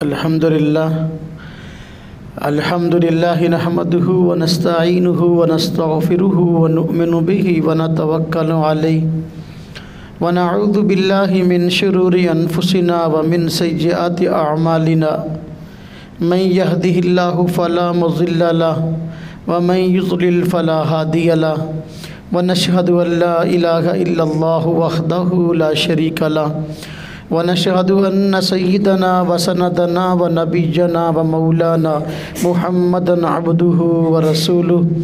अल्हम्दुलिल्लाह नहमदुहु व नस्तईनुहु व नस्तगफिरुहु व नु'मिनु बिही व नतवक्कलु अलैहि व नऊज़ु बिल्लाहि मिन शुरूरि अनफुसिना व मिन सय्यिआति अअमालिना मन यहदिहिल्लाहु फला मुज़िल्ल लहु व मन युज़लिल फला हादिय लहु व नशहदु अन ला इलाहा इल्लल्लाहु वहदहु ला शरीका लहु व नशहदु अन्न सय्यिदना व सनदना व नबिय्यना व मौलाना मुहम्मदन अब्दुहु व रसूलुहु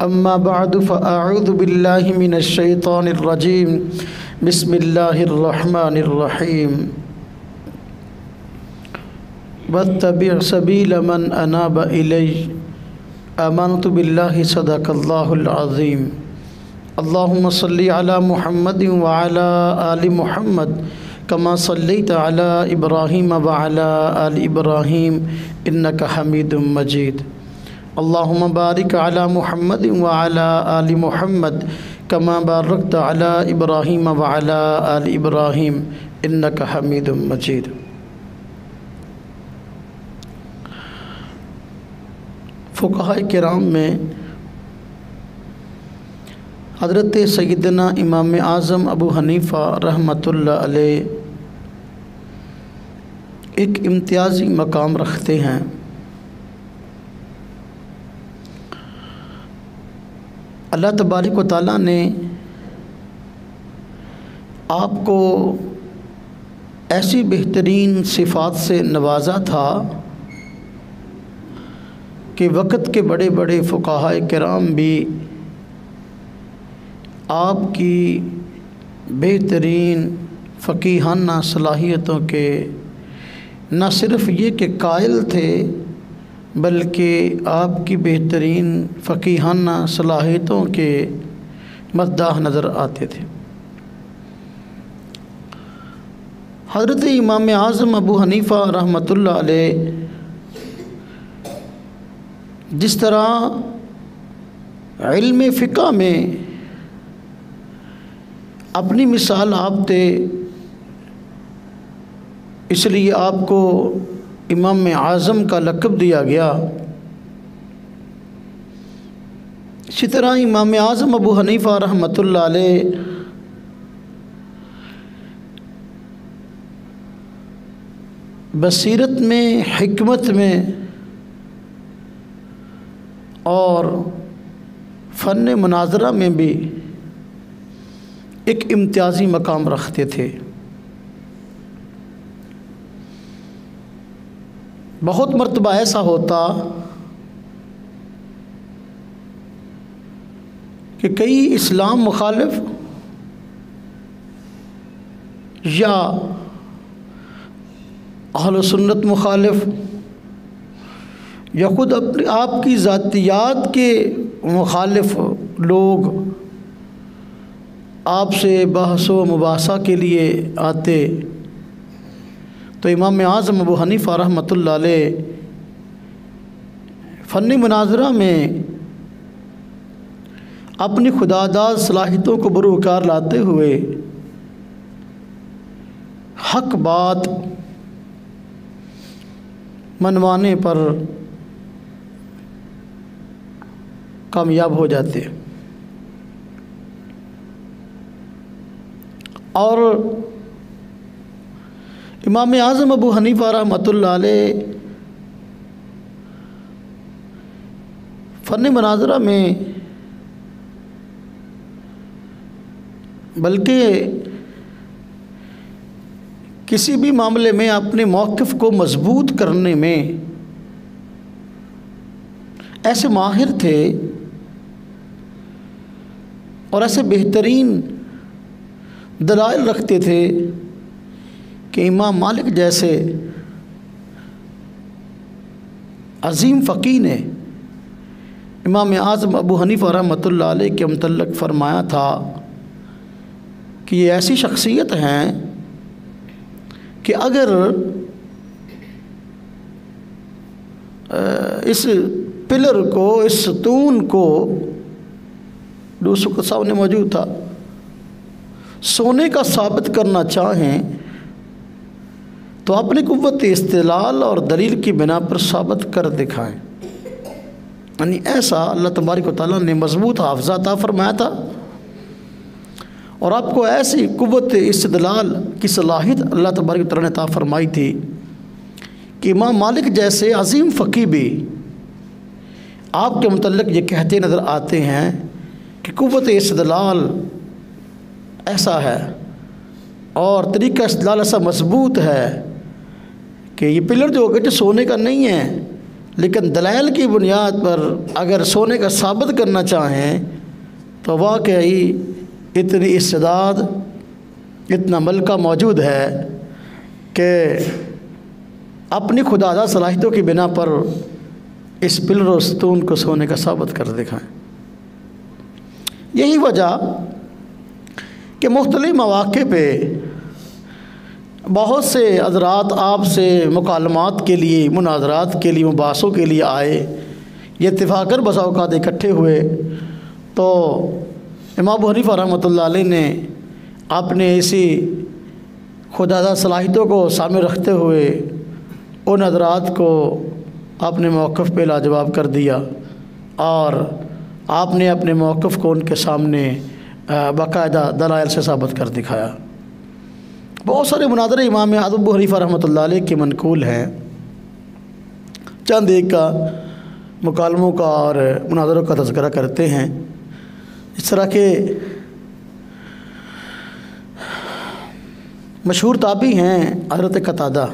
अम्मा बअदु फ़अऊज़ु बिल्लाहि मिनश शैतानिर रजीम बिस्मिल्लाहिर रहमानिर रहीम वत्तबि' सबील मन अनाब इलैहि आमनतु बिल्लाहि सदक़ल्लाहुल अज़ीम अल्लाहुम्मा सल्लि अला मुहम्मदिन व अला आलि मुहम्मद कमा सल्लैता अला इब्राहीम व अला आलि इब्राहीम इन्नका हमीदुम मजीद अल्लाहुम्मा बारिक अला मुहम्मदिन व अला आलि मुहम्मद कमा बारकता अला इब्राहीम व अला आलि इब्राहीम इन्नका हमीदुम मजीद। फ़ुक़हा किराम में हज़रत सैयदना इमाम आज़म अबू हनीफ़ा रहमतुल्लाह अलैह एक इम्तियाज़ी मकाम रखते हैं। अल्लाह तबारक व तआला ने आपको ऐसी बेहतरीन सिफ़ात से नवाजा था कि वक़्त के बड़े बड़े फ़ुक़हा किराम भी आपकी बेहतरीन फ़क़ीहाना सलाहियतों के न सिर्फ़ ये कि कायल थे बल्कि आपकी बेहतरीन फ़क़ीहाना सलाहियतों के मद्दाह नज़र आते थे। हज़रत इमाम आज़म अबू हनीफ़ा रहमतुल्लाह अलैह जिस तरह इल्म फ़िक़ह में अपनी मिसाल आप थे, इसलिए आपको इमाम आज़म का लक़ब दिया गया। इसी तरह इमाम आज़म अबू हनीफ़ा रहमतुल्लाह अलैह बसीरत में, हिकमत में और फ़न मुनाज़रा में भी एक इम्तियाज़ी मकाम रखते थे। बहुत मर्तबा ऐसा होता कि कई इस्लाम मुखालिफ या अहले सुन्नत मुखालिफ या ख़ुद अपने आपकी ज़ातियात के मुखालिफ लोग आपसे बहस व मुबासा के लिए आते तो इमाम आज़म अबू हनीफ़ा रहमतुल्लाह अलैह फ़न्नी मुनाज़रा में अपनी खुदादाद सलाहियतों को बरूकार लाते हुए हक बात मनवाने पर कामयाब हो जाते और इमाम आज़म अबू हनीफ़ा रहमतुल्लाह अलैह फ़न मुनाज़रा में बल्कि किसी भी मामले में अपने मौक़िफ़ को मज़बूत करने में ऐसे माहिर थे और ऐसे बेहतरीन दलाइल रखते थे कि इमाम मालिक जैसे अज़ीम फ़क़ीह ने इमाम आज़म अबू हनीफ़ा रहमतुल्लाह अलैह के मुतल्लिक़ फ़रमाया था कि ये ऐसी शख्सियत हैं कि अगर इस पिलर को, इस सतून को, दूसरों के सामने मौजूद था, सोने का साबित करना चाहें तो अपनी कुव्वत इस्तिलाल और दलील की बिना पर साबित कर दिखाएं। यानी ऐसा अल्लाह तबारक व तआला ने मजबूत हाफ़ज़ा अता फरमाया था और आपको ऐसी कुव्वत इस्तिदलाल की सलाहियत अल्लाह तबारक व तआला ने अता फरमाई थी कि इमाम मालिक जैसे अजीम फ़क़ीह भी आपके मुतल्लिक़ ये कहते नज़र आते हैं कि कुव्वत इस्तिदलाल ऐसा है और तरीक़ा इस्तिदलाल ऐसा मजबूत है कि ये पिलर जो होगा जो सोने का नहीं है, लेकिन दलाइल की बुनियाद पर अगर सोने का साबित करना चाहें तो वाकई इतनी इस्तिदाद, इतना मलका मौजूद है कि अपनी खुदादा सलाहियतों की बिना पर इस पिलर और सतून को सोने का साबित कर दिखाएं। यही वजह कि मुख्तलिफ मौक़े पे बहुत से हज़रात आपसे मुकालमात के लिए, मुनाज़रात के लिए, मुबासों के लिए आए, ये इत्तिफ़ाक़न बसा औक़ात इकट्ठे हुए तो इमाम अबू हनीफ़ा रहमतुल्लाह अलैह ने अपने इसी खुदादा सलाहियतों को सामने रखते हुए उन हज़रात को अपने मौक़िफ़ पे लाजवाब कर दिया और आपने अपने मौक़िफ़ को उनके सामने बाकायदा दलाइल से साबित कर दिखाया। बहुत सारे मुनाज़रे इमाम अबू हनीफ़ा रहमतुल्लाह अलैह के मनकूल हैं। चंद एक का मुकालमों का और मुनाज़रों का तज़किरा करते हैं। इस तरह के मशहूर ताबी हैं हज़रत कतादा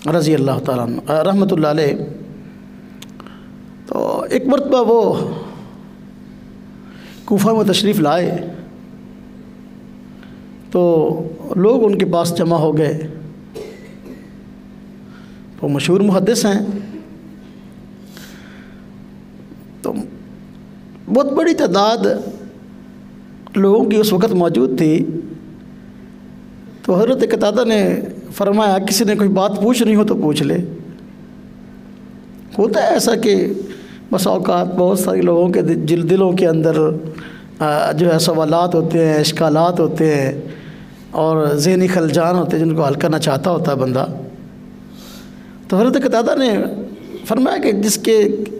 रज़ी अल्लाह ताला रहमतुल्लाह अलैह। तो एक मरतबा वो कूफा में तशरीफ़ लाए तो लोग उनके पास जमा हो गए। तो मशहूर मुहद्दिस हैं, तो बहुत बड़ी तादाद लोगों की उस वक़्त मौजूद थी। तो हज़रत कतादा ने फरमाया किसी ने कोई बात पूछनी हो तो पूछ ले। होता है ऐसा कि बस औक़ात बहुत सारे लोगों के दिलों के अंदर जो है सवालात होते हैं, इश्कालात होते हैं और ज़हनी खलजान होते हैं जिनको हल करना चाहता होता है बंदा। तो हज़रत कतादा ने फरमाया कि जिसके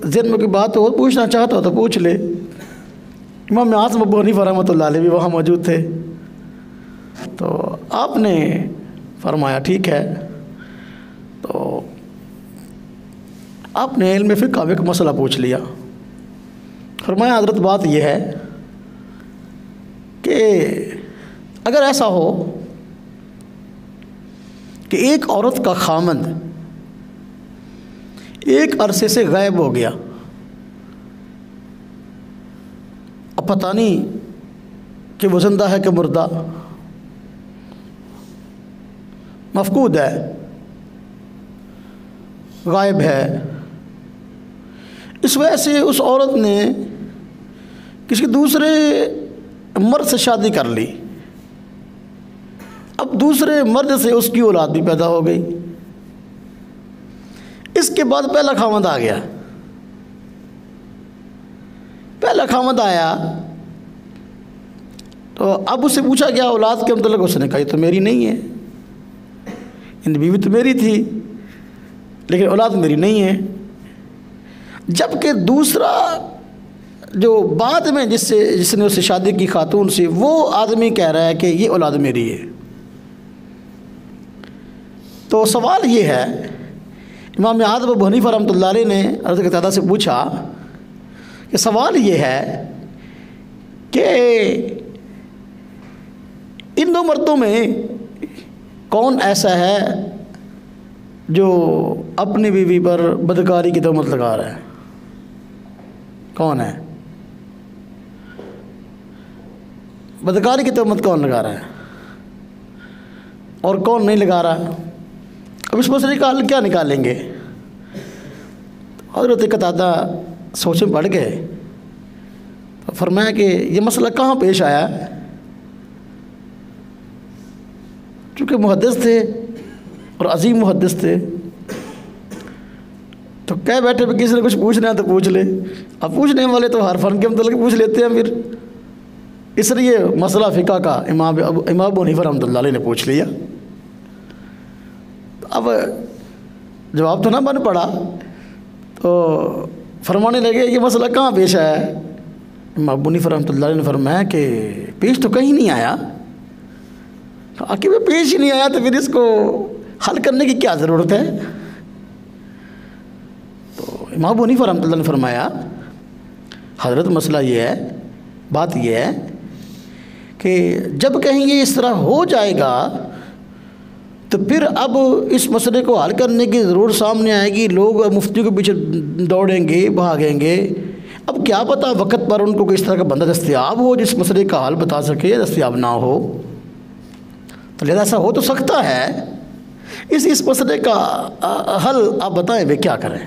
ज़हन में कोई बात हो पूछना चाहता हो तो पूछ ले। इमाम आज़म अबू हनीफ़ा रहमतुल्लाह अलैह भी वहाँ मौजूद थे। तो आपने फरमाया ठीक है। तो आपने इल्म फ़िक़्ह का एक मसला पूछ लिया। फरमाया हज़रत बात यह है कि अगर ऐसा हो कि एक औरत का खामंद एक अरसे से गायब हो गया, अब पता नहीं कि वो ज़िंदा है कि मुर्दा, मफकूद है, गायब है। इस वजह से उस औरत ने किसी दूसरे मर्द से शादी कर ली। अब दूसरे मर्द से उसकी औलाद भी पैदा हो गई। इसके बाद पहला खामद आ गया। पहला खामद आया तो अब उससे पूछा गया औलाद के मतलब, उसने कहा ये तो मेरी नहीं है, इन बीवी तो मेरी थी लेकिन औलाद मेरी नहीं है। जबकि दूसरा जो बाद में जिसने उससे शादी की खातून से, वो आदमी कह रहा है कि ये औलाद मेरी है। तो सवाल ये है, इमाम आज़म अबू हनीफ़ा रहमतुल्लाह अलैह ने हज़रत कतादा से पूछा कि सवाल ये है कि इन दो मर्दों में कौन ऐसा है जो अपनी बीवी पर बदकारी की तहमत लगा रहा है? कौन है? बदकारी की तहमत कौन लगा रहा है और कौन नहीं लगा रहा? अब इस मसले का हल क्या निकालेंगे? हज़रत कतादा सोच में पड़ गए। तो फरमाया कि ये मसला कहाँ पेश आया। चूँकि मुहद्दिस थे और अजीम मुहद्दिस थे तो कह बैठे भी किसी ने कुछ पूछना है तो पूछ ले। अब पूछने वाले तो हर फन के मतलब पूछ लेते हैं फिर, इसलिए मसला फ़िक़्ह का इमाम अबू हनीफ़ा रहमतुल्लाह अलैह ने पूछ लिया। अब जवाब तो ना बन पड़ा, तो फरमाने लगे ये मसला कहाँ पेश है। इमाम अबू हनीफा रहमतुल्लाह अलैह ने फरमाया कि पेश तो कहीं नहीं आया। आखिर में पेश ही नहीं आया तो फिर इसको हल करने की क्या ज़रूरत है। तो इमाम अबू हनीफा रहमतुल्लाह ने फरमाया हज़रत मसला ये है, बात ये है कि जब कहीं ये इस तरह हो जाएगा तो फिर अब इस मसले को हल करने की ज़रूरत सामने आएगी। लोग मुफ्ती के पीछे दौड़ेंगे, भागेंगे। अब क्या पता वक़्त पर उनको किस तरह का बंदा दस्तयाब हो जिस मसले का हल बता सके, दस्तयाब ना हो। तो लिहाजा ऐसा हो तो सकता है। इस मसले का हल आप बताएं वे क्या करें।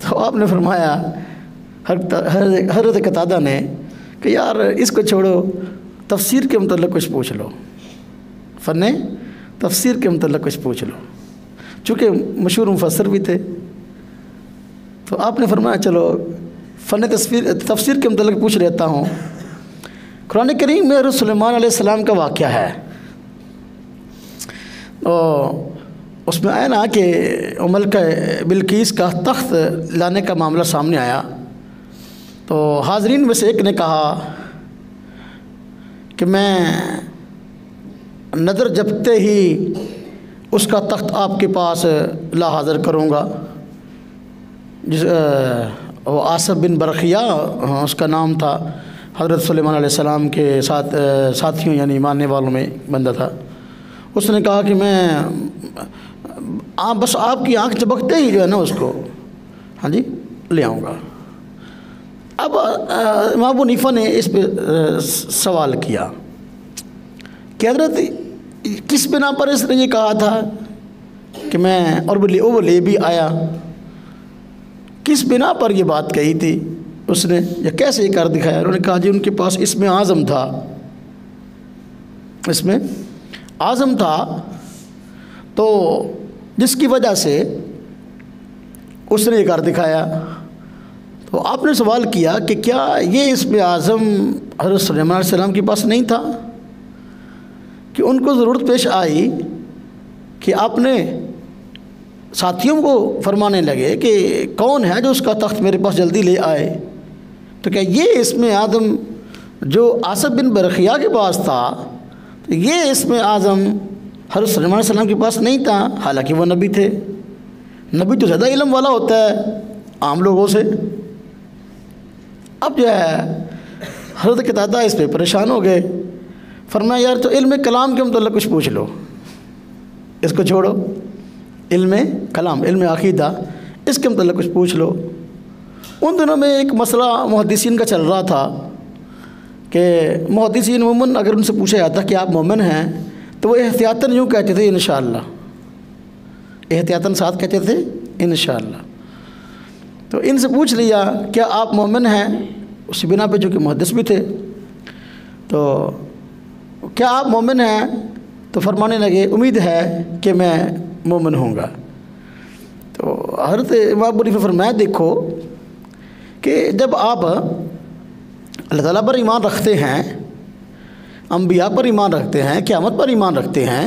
तो आपने फरमाया हज़रत कतादा ने कि यार इसको छोड़ो, तफसीर के मतलब कुछ पूछ लो, फ़न तफसीर के मतलब कुछ पूछ लो। चूँकि मशहूर मुफस्सिर भी थे, तो आपने फरमाया चलो फ़न तफसीर के मतलब पूछ लेता हूँ। कुरान करीम में हज़रत सुलेमान अलैहिस्सलाम का वाक़या है, और उसमें आया ना कि मलका बिल्कीस का तख्त लाने का मामला सामने आया। तो हाज़रीन में से एक ने कहा कि मैं नज़र जपते ही उसका तख्त आपके पास ला हाज़िर करूँगा। जिस वो आसिफ बिन बरखिया उसका नाम था, हज़रत सुलेमान अलैहिस्सलाम के साथियों यानी मानने वालों में बंदा था। उसने कहा कि मैं बस आपकी आँख चबकते ही जो है ना उसको हाँ जी ले आऊँगा। अब इमाम अबू हनीफा ने इस पे सवाल किया कि हज़रत किस बिना पर इसने ये कहा था कि मैं, और वो ले भी आया, किस बिना पर ये बात कही थी उसने, या कैसे ये कर दिखाया। उन्होंने कहा जी उनके पास इसमें आज़म था, इसमें आज़म था, तो जिसकी वजह से उसने ये कर दिखाया। तो आपने सवाल किया कि क्या ये इसमें आज़म हज़रत सुलेमान अलैहिस्सलाम के पास नहीं था कि उनको ज़रूरत पेश आई कि आपने साथियों को फरमाने लगे कि कौन है जो उसका तख्त मेरे पास जल्दी ले आए। तो क्या ये इसमें आज़म जो आसिफ बिन बरखिया के पास था, तो ये इसमें आज़म हज़रत सुलेमान अलैहिस्सलाम के पास नहीं था। हालांकि वो नबी थे, नबी तो ज़्यादा इल्म वाला होता है आम लोगों से। अब जो है हज़रत कतादा इस पर परेशान हो गए। फरमाया यार तो इल्म कलाम के मतलब कुछ पूछ लो, इसको छोड़ो, इल्म कलाम इल्म अक़ीदा इसके मतलब कुछ पूछ लो। उन दिनों में एक मसला मुहद्दिसीन का चल रहा था कि मुहद्दिसीन उमूमन अगर उनसे पूछा जाता कि आप मोमिन हैं तो वो एहतियातन यूँ कहते थे इंशाअल्लाह, एहतियातन साथ कहते थे इंशाअल्लाह। तो इनसे पूछ लिया क्या आप मोमिन हैं, उसी बिना पे जो कि मुहद्दिस भी थे, तो क्या आप मोमिन हैं, तो फरमाने लगे उम्मीद है कि मैं मोमिन होऊंगा। तो हज़रत इमाम अबू हनीफा फरमाया देखो कि जब आप अल्लाह ताला पर ईमान रखते हैं, अंबिया पर ईमान रखते हैं, क़यामत पर ईमान रखते हैं,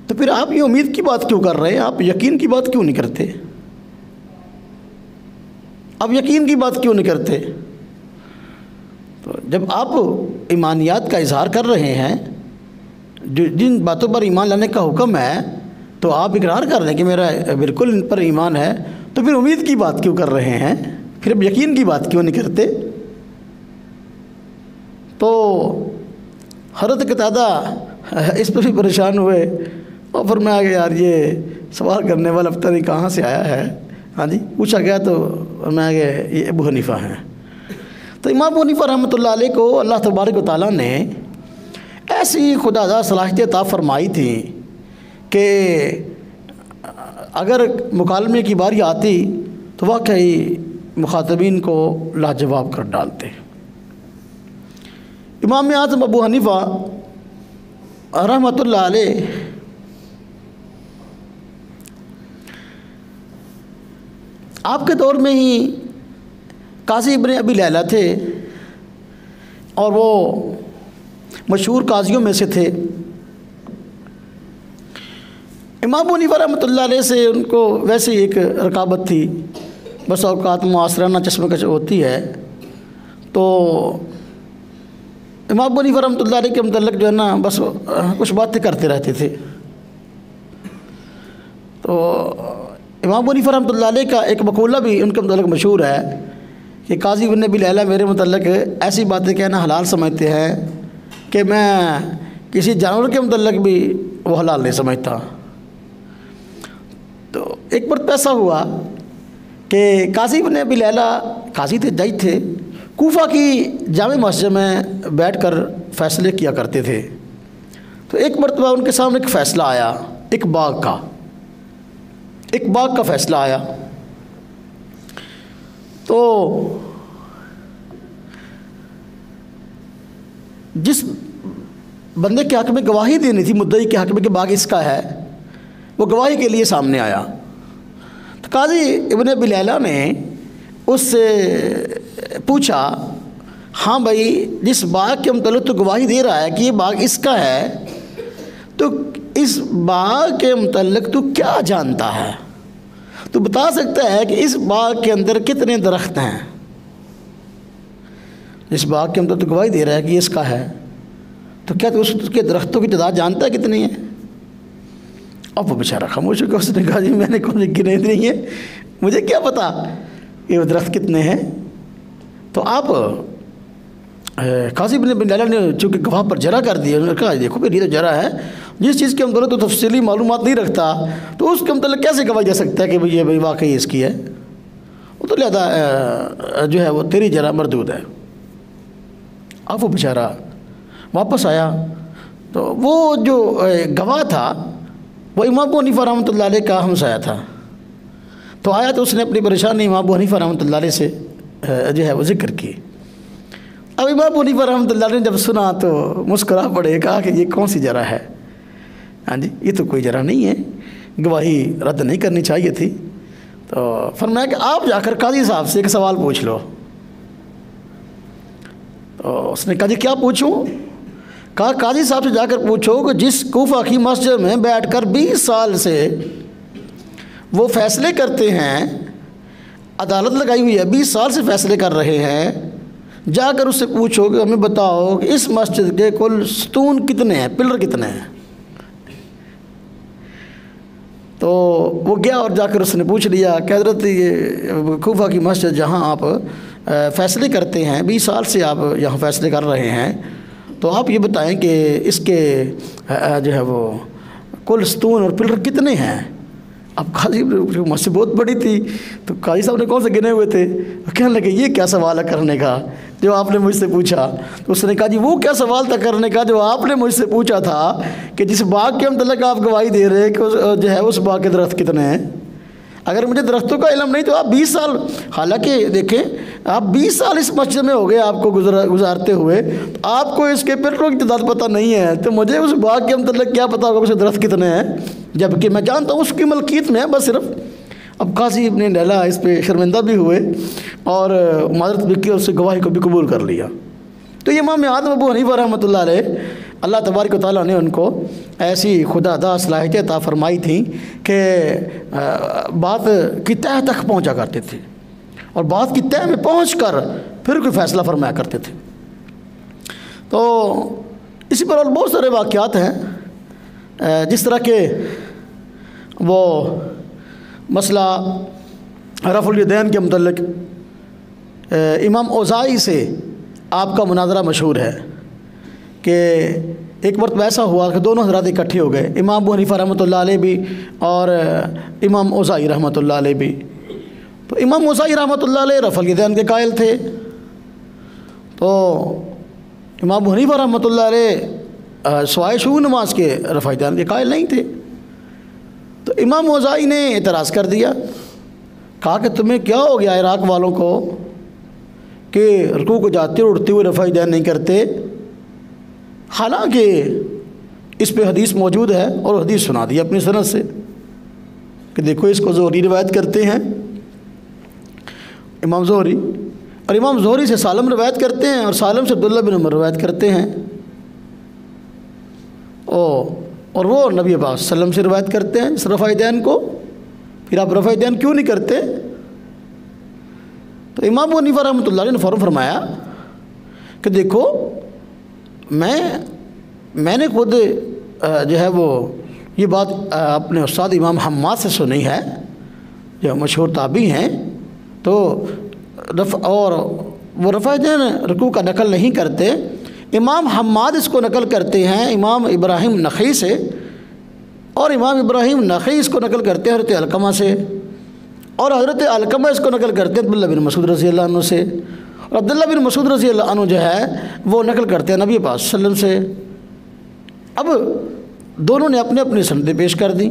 तो फिर आप ये उम्मीद की बात क्यों कर रहे हैं, आप यकीन की बात क्यों नहीं करते, आप यकीन की बात क्यों नहीं करते। तो जब आप ईमानियात का इजहार कर रहे हैं, जो जिन बातों पर ईमान लाने का हुक्म है, तो आप इकरार कर रहे हैं कि मेरा बिल्कुल इन पर ईमान है, तो फिर उम्मीद की बात क्यों कर रहे हैं, फिर अब यकीन की बात क्यों नहीं करते। तो हज़रत कतादा इस पर भी परेशान हुए और फिर मैं आ गया यार ये सवाल करने वाला पता नहीं कहाँ से आया है। हाँ जी पूछा गया तो मैं आ गया ये अबू हनीफ़ा हैं। तो इमाम अबू हनीफ़ा रहमतुल्लाह अलैह को अल्लाह तबारक व तआला ने ऐसी खुदादा सलाहियत अता फरमाई थी कि अगर मुकालमे की बारी आती तो वाकई मुखातबीन को लाजवाब कर डालते। इमाम आज़म अबू हनीफ़ा रहमतुल्लाह अलैह आपके दौर में ही काजी इब्न अबी लैला थे और वो मशहूर काजियों में से थे। इमाम अबू हनीफा रहमतुल्लाह अलैह से उनको वैसे एक रकाबत थी, बस औकात मुआसराना चश्मकश होती है। तो इमाम अबू हनीफा रहमतुल्लाह अलैह के मतलब जो है ना बस कुछ बातें करते रहते थे। तो इमाम अबू हनीफा रहमतुल्लाह अलैह का एक मकूला भी उनके मतलब मशहूर है कि काजी इब्न अबी लैला मेरे मतलब ऐसी बातें कहना हलाल समझते हैं कि मैं किसी जानवर के मतलब भी वो हलाल नहीं समझता। तो एक बार ऐसा हुआ कि काजी इब्न अबी लैला काजी थे, जज थे, कूफा की जामे मस्जिद में बैठकर फ़ैसले किया करते थे। तो एक मरतबा उनके सामने एक फ़ैसला आया, एक बाग का फ़ैसला आया। तो जिस बंदे के हक़ में गवाही देनी थी, मुद्दई के हक़ में कि बाग इसका है, वो गवाही के लिए सामने आया। तो काजी इब्न अबी लैला ने उससे पूछा, हाँ भाई, जिस बाग के मतलब तो गवाही दे रहा है कि ये बाग इसका है, तो इस बाग के मतलब तू क्या जानता है? तो बता सकता है कि इस बाग के अंदर कितने दरख्त हैं? इस बाग के अंदर तो गवाही दे रहा है कि ये इसका है, तो क्या तू उसके दरख्तों की तादाद जानता है कितनी है? अब वो बेचारा खामोश हो गया। उसने कहा, जी मैंने कौन गिने नहीं है, मुझे क्या पता ये दरख्त कितने हैं। तो आप काजी इब्न अबी लैला ने चूँकि गवाह पर जरा कर दिया, उन्होंने कहा देखो भाई ये तो जरा है, जिस चीज़ के अंदर तो तफसीली मालूमात नहीं रखता तो उसके मतलब कैसे गवाही जा सकता है कि भाई ये भाई वाकई इसकी है? वो तो लिहाजा जो है वो तेरी जरा मरदूद है। अब वो बेचारा वापस आया। तो वो जो गवाह था वो इमाम अबू हनीफा रहमतुल्लाह अलैह का हमसाया था। तो आया तो उसने अपनी परेशानी इमाम अबू हनीफा रहमतुल्लाह अलैह से जो है वो जिक्र की। अब इमाम अबू हनीफा रहमतुल्लाह अलैह ने जब सुना तो मुस्कुरा पड़े, कहा कि ये कौन सी जरा है? हाँ जी, ये तो कोई जरा नहीं है, गवाही रद्द नहीं करनी चाहिए थी। तो फरमाया कि आप जाकर काजी साहब से एक सवाल पूछ लो। तो उसने कहा, जी क्या पूछूं? कहा, काजी साहब से जाकर पूछो कि जिस कूफा की मस्जिद में बैठकर 20 साल से वो फैसले करते हैं, अदालत लगाई हुई है, 20 साल से फैसले कर रहे हैं, जाकर उससे पूछो कि हमें बताओ कि इस मस्जिद के कुल सतून कितने हैं, पिलर कितने हैं। तो वो गया और जाकर उसने पूछ लिया कि हज़रत ये कूफा की मस्जिद जहाँ आप फ़ैसले करते हैं, 20 साल से आप यहाँ फ़ैसले कर रहे हैं, तो आप ये बताएं कि इसके जो है वो कुल सतून और पिलर कितने हैं। अब काजी मस्जिद बहुत बड़ी थी, तो काजी साहब ने कौन से गिने हुए थे? कहने लगे, ये क्या सवाल है करने का जो आपने मुझसे पूछा? तो उसने कहा, जी वो क्या सवाल था करने का जो आपने मुझसे पूछा था कि जिस बाग के मतलब आप गवाही दे रहे हैं कि जो है उस बाग के दरख्त कितने हैं। अगर मुझे दरख्तों का इल्म नहीं तो आप 20 साल, हालांकि देखें आप 20 साल इस मस्जिद में हो गए आपको गुजारते हुए, तो आपको इसके पिलरों की तादाद पता नहीं है, तो मुझे उस बाग के मतलब क्या पता होगा उसके दरख्त कितने हैं, जबकि मैं जानता हूँ उसकी मलकियत में है बस सिर्फ। अब काजी इब्न लैला इस पर शर्मिंदा भी हुए और माजरत भी की, उससे गवाही को भी कबूल कर लिया। तो ये इमाम आज़म अबू हनीफा रहमतुल्लाह अलैह, अल्लाह तबारक व तआला ने उनको ऐसी खुदादा सलाहियत अता फरमाई थी कि बात की तह तक पहुंचा करते थे और बात की तह में पहुंचकर फिर कोई फ़ैसला फरमाया करते थे। तो इसी पर और बहुत सारे वाक़यात हैं, जिस तरह के वो मसला रफ़ुल यदैन के मुतल्लिक़ इमाम औज़ाई से आपका मुनाज़रा मशहूर है कि एक मरतबा ऐसा हुआ कि दोनों हज़रात इकट्ठे हो गए, इमाम अबू हनीफा रहमतुल्लाह अलैह भी और इमाम औज़ाई रहमतुल्लाह अलैह भी। तो इमाम औज़ाई रहमतुल्लाह अलैह रफ़ुल यदैन के कायल थे, तो इमाम अबू हनीफा रहमतुल्लाह अलैह सवाए शुरू नमाज के रफ़ा यदैन के कायल नहीं थे। तो इमाम औज़ाई ने एतराज़ कर दिया, कहा कि तुम्हें क्या हो गया इराक़ वालों को कि रुकू को जाते उड़ते हुए रफ़ा यदैन नहीं करते, हालांकि इस पे हदीस मौजूद है और हदीस सुना दी अपनी सनद से कि देखो इसको ज़ोहरी रिवायत करते हैं इमाम ज़ोहरी, और इमाम ज़ोहरी से सालम रिवायत करते हैं और सालम से अब्दुल्लाह बिन उमर रिवायत करते हैं। ओ और वो नबी पाक सल्लम से रिवायत करते हैं इस रफ़ा दैन को, फिर आप रफ़ा दैन क्यों नहीं करते? तो इमाम अबू हनीफा रहमतुल्लाह अलैह ने फ़ौरन फरमाया कि देखो मैंने खुद जो है वो ये बात अपने उस्ताद इमाम हम्माद से सुनी है, जो मशहूर ताबी हैं, तो और वो रफ़ा दैन रुकू का नकल नहीं करते। इमाम हम्माद इसको नकल करते हैं इमाम इब्राहिम नख़ई से, और इमाम इब्राहिम नख़ई इसको नकल करते हैं हज़रत अलकमा से, और हज़रत अलकमा इसको नकल करते हैं अब्दुल्लाह बिन मसूद रज़ी अल्लाह अन्हु से, और अब्दुल्लाह बिन मसूद रज़ी अल्लाह अन्हु जो है वो नकल करते हैं नबी पाक सल्लल्लाहु अलैहि वसल्लम से। अब दोनों ने अपने अपनी सनदें पेश कर दी।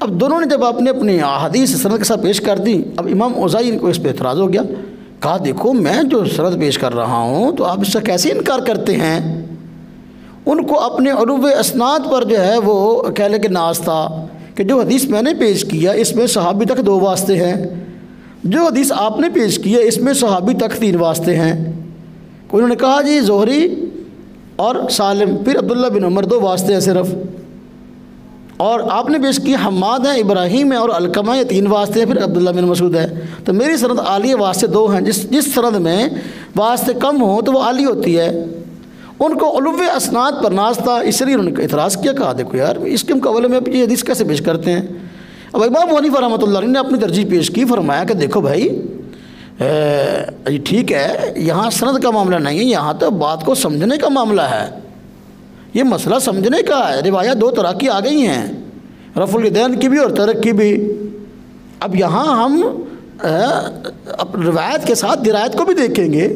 अब दोनों ने जब अपने अपनी हदीस सनद के साथ पेश कर दी, अब इमाम औज़ाई को इस पर एतराज़ हो गया। कहा देखो मैं जो सनद पेश कर रहा हूँ तो आप इससे कैसे इनकार करते हैं? उनको अपने उलूव असनाद पर जो है वो कह ले कि नाज था कि जो हदीस मैंने पेश किया इसमें सहाबी तक 2 वास्ते हैं, जो हदीस आपने पेश किया इसमें सहाबी तक 3 वास्ते हैं। उन्होंने कहा जी ज़ोहरी और सालिम, फिर अब्दुल्लाह बिन उमर 2 वास्ते हैं सिर्फ, और आपने पेश किया हम्माद है, इब्राहिम है और अलकमा ये 3 वास्ते हैं, फिर अब्दुल्लाह बिन मसूद है। तो मेरी सनद आली वास्ते 2 हैं, जिस सनद में वास्ते कम हो तो वो आली होती है। उनको उलूव असनाद पर नाज था, इसलिए उन्होंने इतराज़ किया। कहा देखो यार इसके मुकाबले में आप ये हदीस कैसे पेश करते हैं? अब इमाम अबू हनीफा रहमतुल्लाह अलैह ने अपनी तरजीह पेश की, फरमाया कि देखो भाई ठीक है, यहाँ सनद का मामला नहीं है, यहाँ तो बात को समझने का मामला है, ये मसला समझने का है। रिवायत 2 तरह की आ गई हैं, रफ़ुल यदैन की भी और तरक की भी। अब यहाँ हम रिवायत के साथ दिरायत को भी देखेंगे,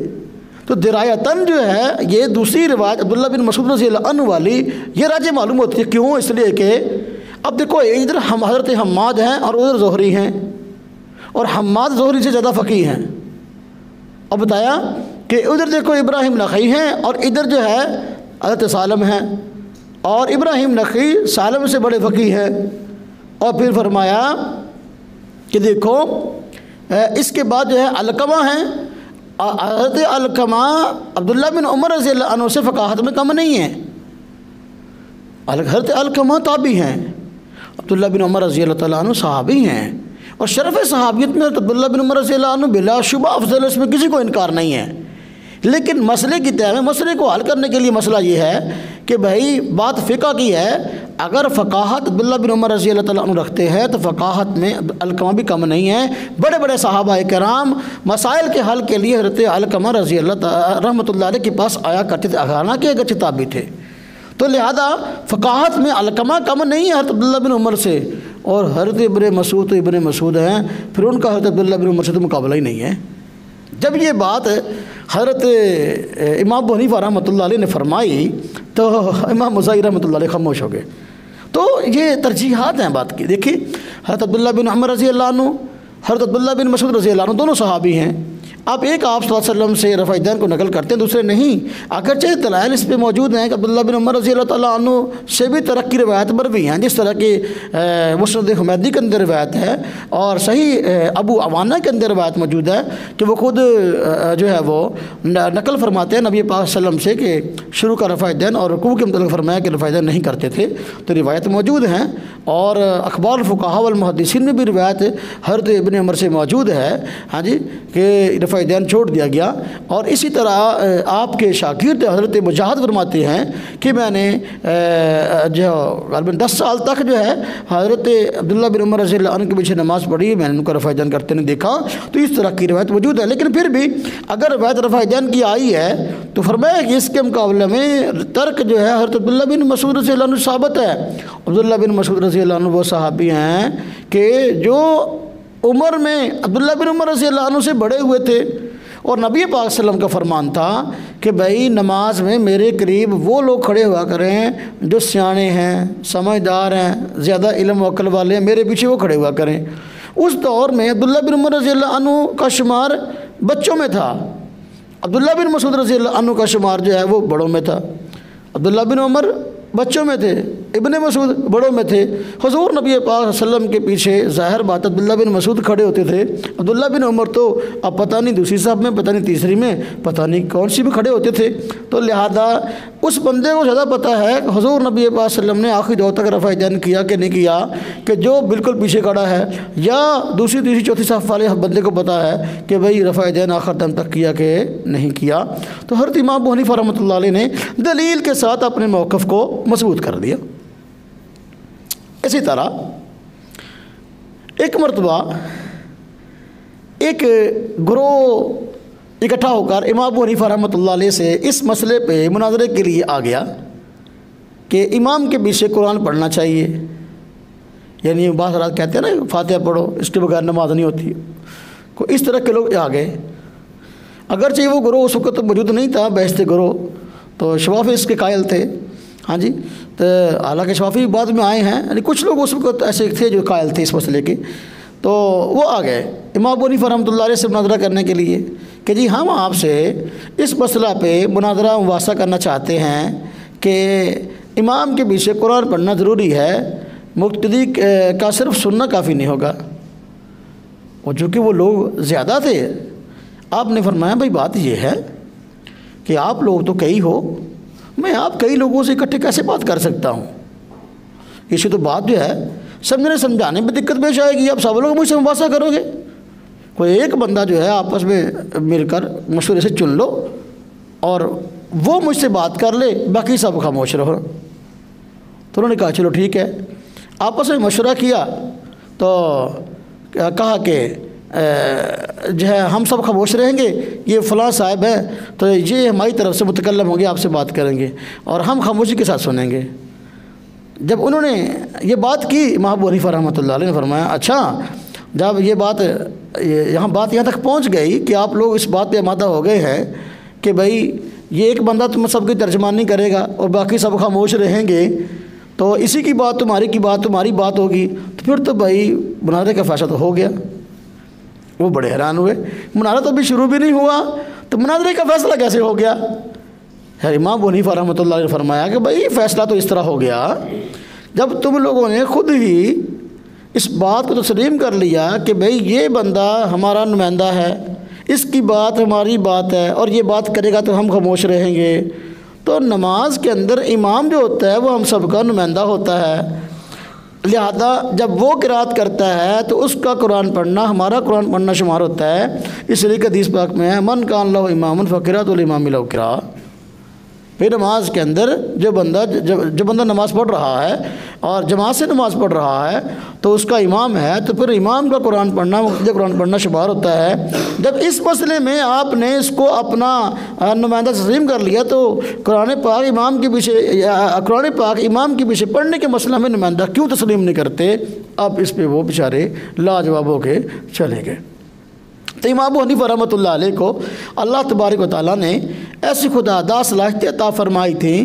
तो दिरायतन जो है ये दूसरी रिवायत अब्दुल्लाह बिन मसूद रज़ी अल्लाह अन्हु वाली ये राजे मालूम होती है। क्यों? इसलिए कि अब देखो इधर हम हज़रत हम्माद हैं और उधर ज़ोहरी हैं, और हम्माद ज़ोहरी से ज़्यादा फ़क़ीह हैं। अब बताया कि उधर देखो इब्राहिम नख़ई हैं और इधर जो है हज़रत सालम हैं, और इब्राहिम नख़ई सालम से बड़े फ़क़ीह हैं। और फिर फरमाया कि देखो इसके बाद जो है अलकमा हैं, हज़रत अलकमा अब्दुल्लाह बिन उमर रज़ी अल्लाह अन्हु से फ़क़ाहत में कम नहीं है। हज़रत अलकमा ताबी हैं, अब्दुल्लाह बिन उमर रज़ी अल्लाह तआला अन्हु सहाबी हैं, और शरफ़ सहाबियत में अब्दुल्लाह बिन उमर रज़ी अल्लाह अन्हु बिलाशुबा अफ़ज़ल, इसमें किसी को इनकार नहीं है। लेकिन मसले की तय में मसले को हल करने के लिए मसला ये है कि भाई बात फ़िक़ा की है, अगर फ़क़ाहत अब्दुल्लाह बिन उमर रज़ी अल्लाह तआला अन्हु रखते हैं तो फ़क़ाहत में अलकमा भी कम नहीं है। बड़े बड़े सहाबा किराम मसाइल के हल के लिए हज़रत अलकमा रज़ी अल्लाह रहमतुल्लाह अलैह के पास आया करते थे, अगाना के अगर किताबी थे, तो लिहाजा फ़क़ाहत में अलकमा कम नहीं है हज़रत अब्दुल्लाह बिन उमर से। और हज़रत इब्न मसूद हैं, फिर उनका हज़रत अब्दुल्लाह बिन उमर से तो मुकाबला ही नहीं है। जब ये बात हज़रत इमाम अबू हनीफा रहमतुल्लाह अलैह ने फरमाई तो इमाम औज़ाई रहमतुल्लाह अलैह खामोश हो गए। तो ये तरजीहात हैं बात की। देखिए हज़रत अब्दुल्लाह बिन उमर रज़ी अल्लाह अन्हु, हज़रत अब्दुल्लाह बिन मसूद रज़ी अल्लाह अन्हु दोनों सहाबी हैं। आप एक आप सल्लल्लाहु अलैहि वसल्लम से रफ़ा दैन को नकल करते हैं, दूसरे नहीं। अगरचे दलाइल इस पर मौजूद हैं कि अब्दुल्लाह बिन उमर रज़ी अल्लाह तआला अन्हु से भी तरक़ की रिवायत पर भी हैं, जिस तरह की मुस्नद हुमैदी के अंदर रिवायत है और सही अबू अवाना के अंदर रिवायत मौजूद है कि वो खुद जो है वो नकल फरमाते हैं नबी पाक सल्लल्लाहु अलैहि वसल्लम से कि शुरू का रफ़ा दैन और रुकू के मतलब फरमाया कि रफ़ा दैन नहीं करते थे। तो रिवायत मौजूद हैं, और अखबार फ़ुक़हा वल मुहद्दिसीन में भी रिवायत हज़रत इब्न उमर से मौजूद है, हाँ जी, कि रफ़ा दैन छोड़ दिया गया। और इसी तरह आपके शागिर्द हज़रत मुजाहिद फरमाते हैं कि मैंने जो ग़ालिबन 10 साल तक जो है हज़रत अब्दुल्लाह बिन उमर रज़ी अल्लाह अन्हु के पीछे नमाज़ पढ़ी, मैंने उनको रफ़ा दैन करते नहीं देखा। तो इस तरह की रिवायत मौजूद है। लेकिन फिर भी अगर रिवायत रफ़ा दैन की आई है तो फरमाया कि इसके मुकाबले में तर्क जो है हज़रत अब्दुल्लाह बिन मसूद रज़ी अल्लाह अन्हु साबित है। अब्दुल्लाह बिन मसूद रज़ी अल्लाह अन्हु वो सहाबी हैं कि जो उम्र में अब्दुल्लाह बिन उमर रज़ी अल्लाह अन्हु से बड़े हुए थे, और नबी पाक सल्लल्लाहु अलैहि वसल्लम का फरमान था कि भाई नमाज में मेरे करीब वो लोग खड़े हुआ करें जो सियाने हैं, समझदार हैं, ज़्यादा इल्म व अक़ल वाले हैं, मेरे पीछे वो खड़े हुआ करें। उस दौर में अब्दुल्लाह बिन उमर रज़ी अल्लाह अन्हु का शुमार बच्चों में था, अब्दुल्लाह बिन मसूद रज़ी अल्लाह अन्हु का शुमार जो है वो बड़ों में था। अब्दुल्लाह बिन उमर बच्चों में थे, इब्ने मसूद बड़ों में थे। हुज़ूर नबी पाक सल्लम के पीछे ज़ाहिर बात अब्दुल्ला बिन मसूद खड़े होते थे। अब्दुल्ला बिन उमर तो अब पता नहीं दूसरी साहब में, पता नहीं तीसरी में, पता नहीं कौन सी में खड़े होते थे। तो लिहाजा उस बंदे को ज़्यादा पता है हुज़ूर नबी पाक सल्लम ने आखिरी दौर तक रफ़ा यदैन किया कि नहीं किया, कि जो बिल्कुल पीछे खड़ा है, या दूसरी तीसरी चौथी साहब वाले बंदे को पता है कि भाई रफ़ा यदैन आखिर दम तक किया कि नहीं किया। तो हज़रत इमाम अबू हनीफा रहमतुल्लाह अलैह ने दलील के साथ अपने मौक़िफ़ को मजबूत कर दिया। इसी तरह एक मरतबा एक ग्रोह इकट्ठा होकर इमाम अबू हनीफा रहमतुल्लाह अलैह से इस मसले पे मुनाज़रे के लिए आ गया कि इमाम के पीछे कुरान पढ़ना चाहिए। यानी बात रात कहते हैं ना फातिहा पढ़ो, इसके बगैर नमाज नहीं होती। को इस तरह के लोग आ गए। अगरचे वो ग्रोह उस वक्त तो मौजूद नहीं था, बेहस्ते ग्रोह, तो शवाफ़ी इसके कायल थे। हाँ जी, तो हालांकि शवाफ़ी बाद में आए हैं, यानी कुछ लोग उस वक्त ऐसे थे जो कायल थे इस मसले के। तो वो आ गए इमाम अबू हनीफा रहमतुल्लाह अलैह से मुनाज़रा करने के लिए कि जी हम आपसे इस मसला पे मुनाज़रा मुबासा करना चाहते हैं कि इमाम के पीछे कुरान पढ़ना ज़रूरी है, मुक्तदी का सिर्फ सुनना काफ़ी नहीं होगा। और चूँकि वो लोग ज़्यादा थे, आपने फरमाया भाई बात ये है कि आप लोग तो कई हो, मैं आप कई लोगों से इकट्ठे कैसे बात कर सकता हूँ। इसी तो बात जो है समझने समझाने में दिक्कत पेश आएगी। आप सब लोग मुझसे मुबासा करोगे, कोई एक बंदा जो है आपस में मिलकर मशवरे से चुन लो और वो मुझसे बात कर ले, बाकी सब खामोश रहो। तो उन्होंने कहा चलो ठीक है। आपस में मशवरा किया तो कहा कि जो है हम सब खामोश रहेंगे, ये फ़लाँ साहब है तो ये हमारी तरफ से मुतकल्लम होंगे, आपसे बात करेंगे और हम खामोशी के साथ सुनेंगे। जब उन्होंने ये बात की, इमाम अबू हनीफा रहमतुल्लाह अलैह ने फरमाया अच्छा, जब ये बात यहाँ तक पहुँच गई कि आप लोग इस बात पे आमादा हो गए हैं कि भाई ये एक बंदा तुम सबकी तर्जमानी करेगा और बाकी सब खामोश रहेंगे, तो इसी की बात तुम्हारी बात होगी, तो फिर तो भाई मुनाज़रे का फ़ैसला तो हो गया। वो बड़े हैरान हुए, मुनाज़रा तो अभी शुरू भी नहीं हुआ तो मुनाज़रे का फ़ैसला कैसे हो गया। है इमाम अबू हनीफा रहमतुल्लाह अलैह ने फरमाया कि भाई फ़ैसला तो इस तरह हो गया जब तुम लोगों ने खुद ही इस बात को तस्लीम कर लिया कि भाई ये बंदा हमारा नुमाइंदा है, इसकी बात हमारी बात है और ये बात करेगा तो हम खामोश रहेंगे। तो नमाज के अंदर इमाम जो होता है वो हम सब का नुमाइंदा होता है, लिहाजा जब वो क़िरात करता है तो उसका कुरान पढ़ना हमारा कुरान पढ़ना शुमार होता है। इसलिए हदीस पाक में है मन कान लहु इमामुन फ़क़िरातुल इमाम लहु क़िरा। फिर नमाज के अंदर जो बंदा नमाज़ पढ़ रहा है और जमात से नमाज़ पढ़ रहा है तो उसका इमाम है, तो फिर इमाम का कुरान पढ़ना मुक़्तदी कुरान पढ़ना शुमार होता है। जब इस मसले में आपने इसको अपना नुमाइंदा तस्लीम कर लिया तो कुरान पाक इमाम के पीछे पढ़ने के मसला में नुमाइंदा क्यों तस्लीम नहीं करते। अब इस पर वो बेचारे लाजवाब होके चले गए। तो इमाम अबू हनीफा रहमतुल्लाह अलैह को अल्लाह तबारक व तआला ने ऐसी खुदादा सलाहियत अता फरमाई थी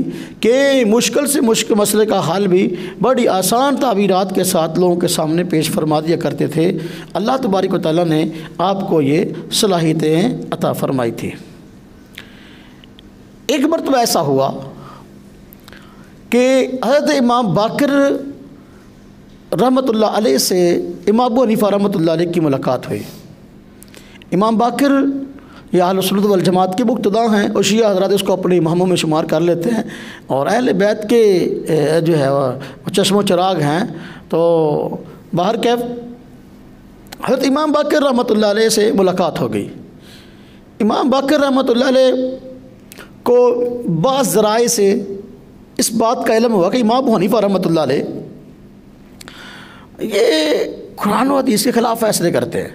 कि मुश्किल से मुश्किल मसले का हल भी बड़ी आसान ताबीरात के साथ लोगों के सामने पेश फरमा दिया करते थे। अल्लाह तबारक व तआला ने आपको ये सलाहियतें अता फरमाई थी। एक मरतबा ऐसा हुआ कि हज़रत इमाम बाकर रहमतुल्लाह अलैह से इमाम अबू हनीफा रहमतुल्लाह अलैह की मुलाकात हुई। इमाम बाकर ये अहले सुन्नत वल जमात के मुक़्तदा हैं और शिया हज़रात इसको अपने इमामों में शुमार कर लेते हैं और अहले बैत के जो है वो चश्मो चराग हैं। तो बाहर कैफ हज़रत इमाम बाकर रहमतुल्लाह अलैह से मुलाकात हो गई। इमाम बाकर रहमतुल्लाह अलैह को बाज़ ज़राए से इस बात का इल्म हुआ कि इमाम अबू हनीफा रहमतुल्लाह अलैह ये कुरान और हदीस के ख़िलाफ़ फ़ैसले करते हैं।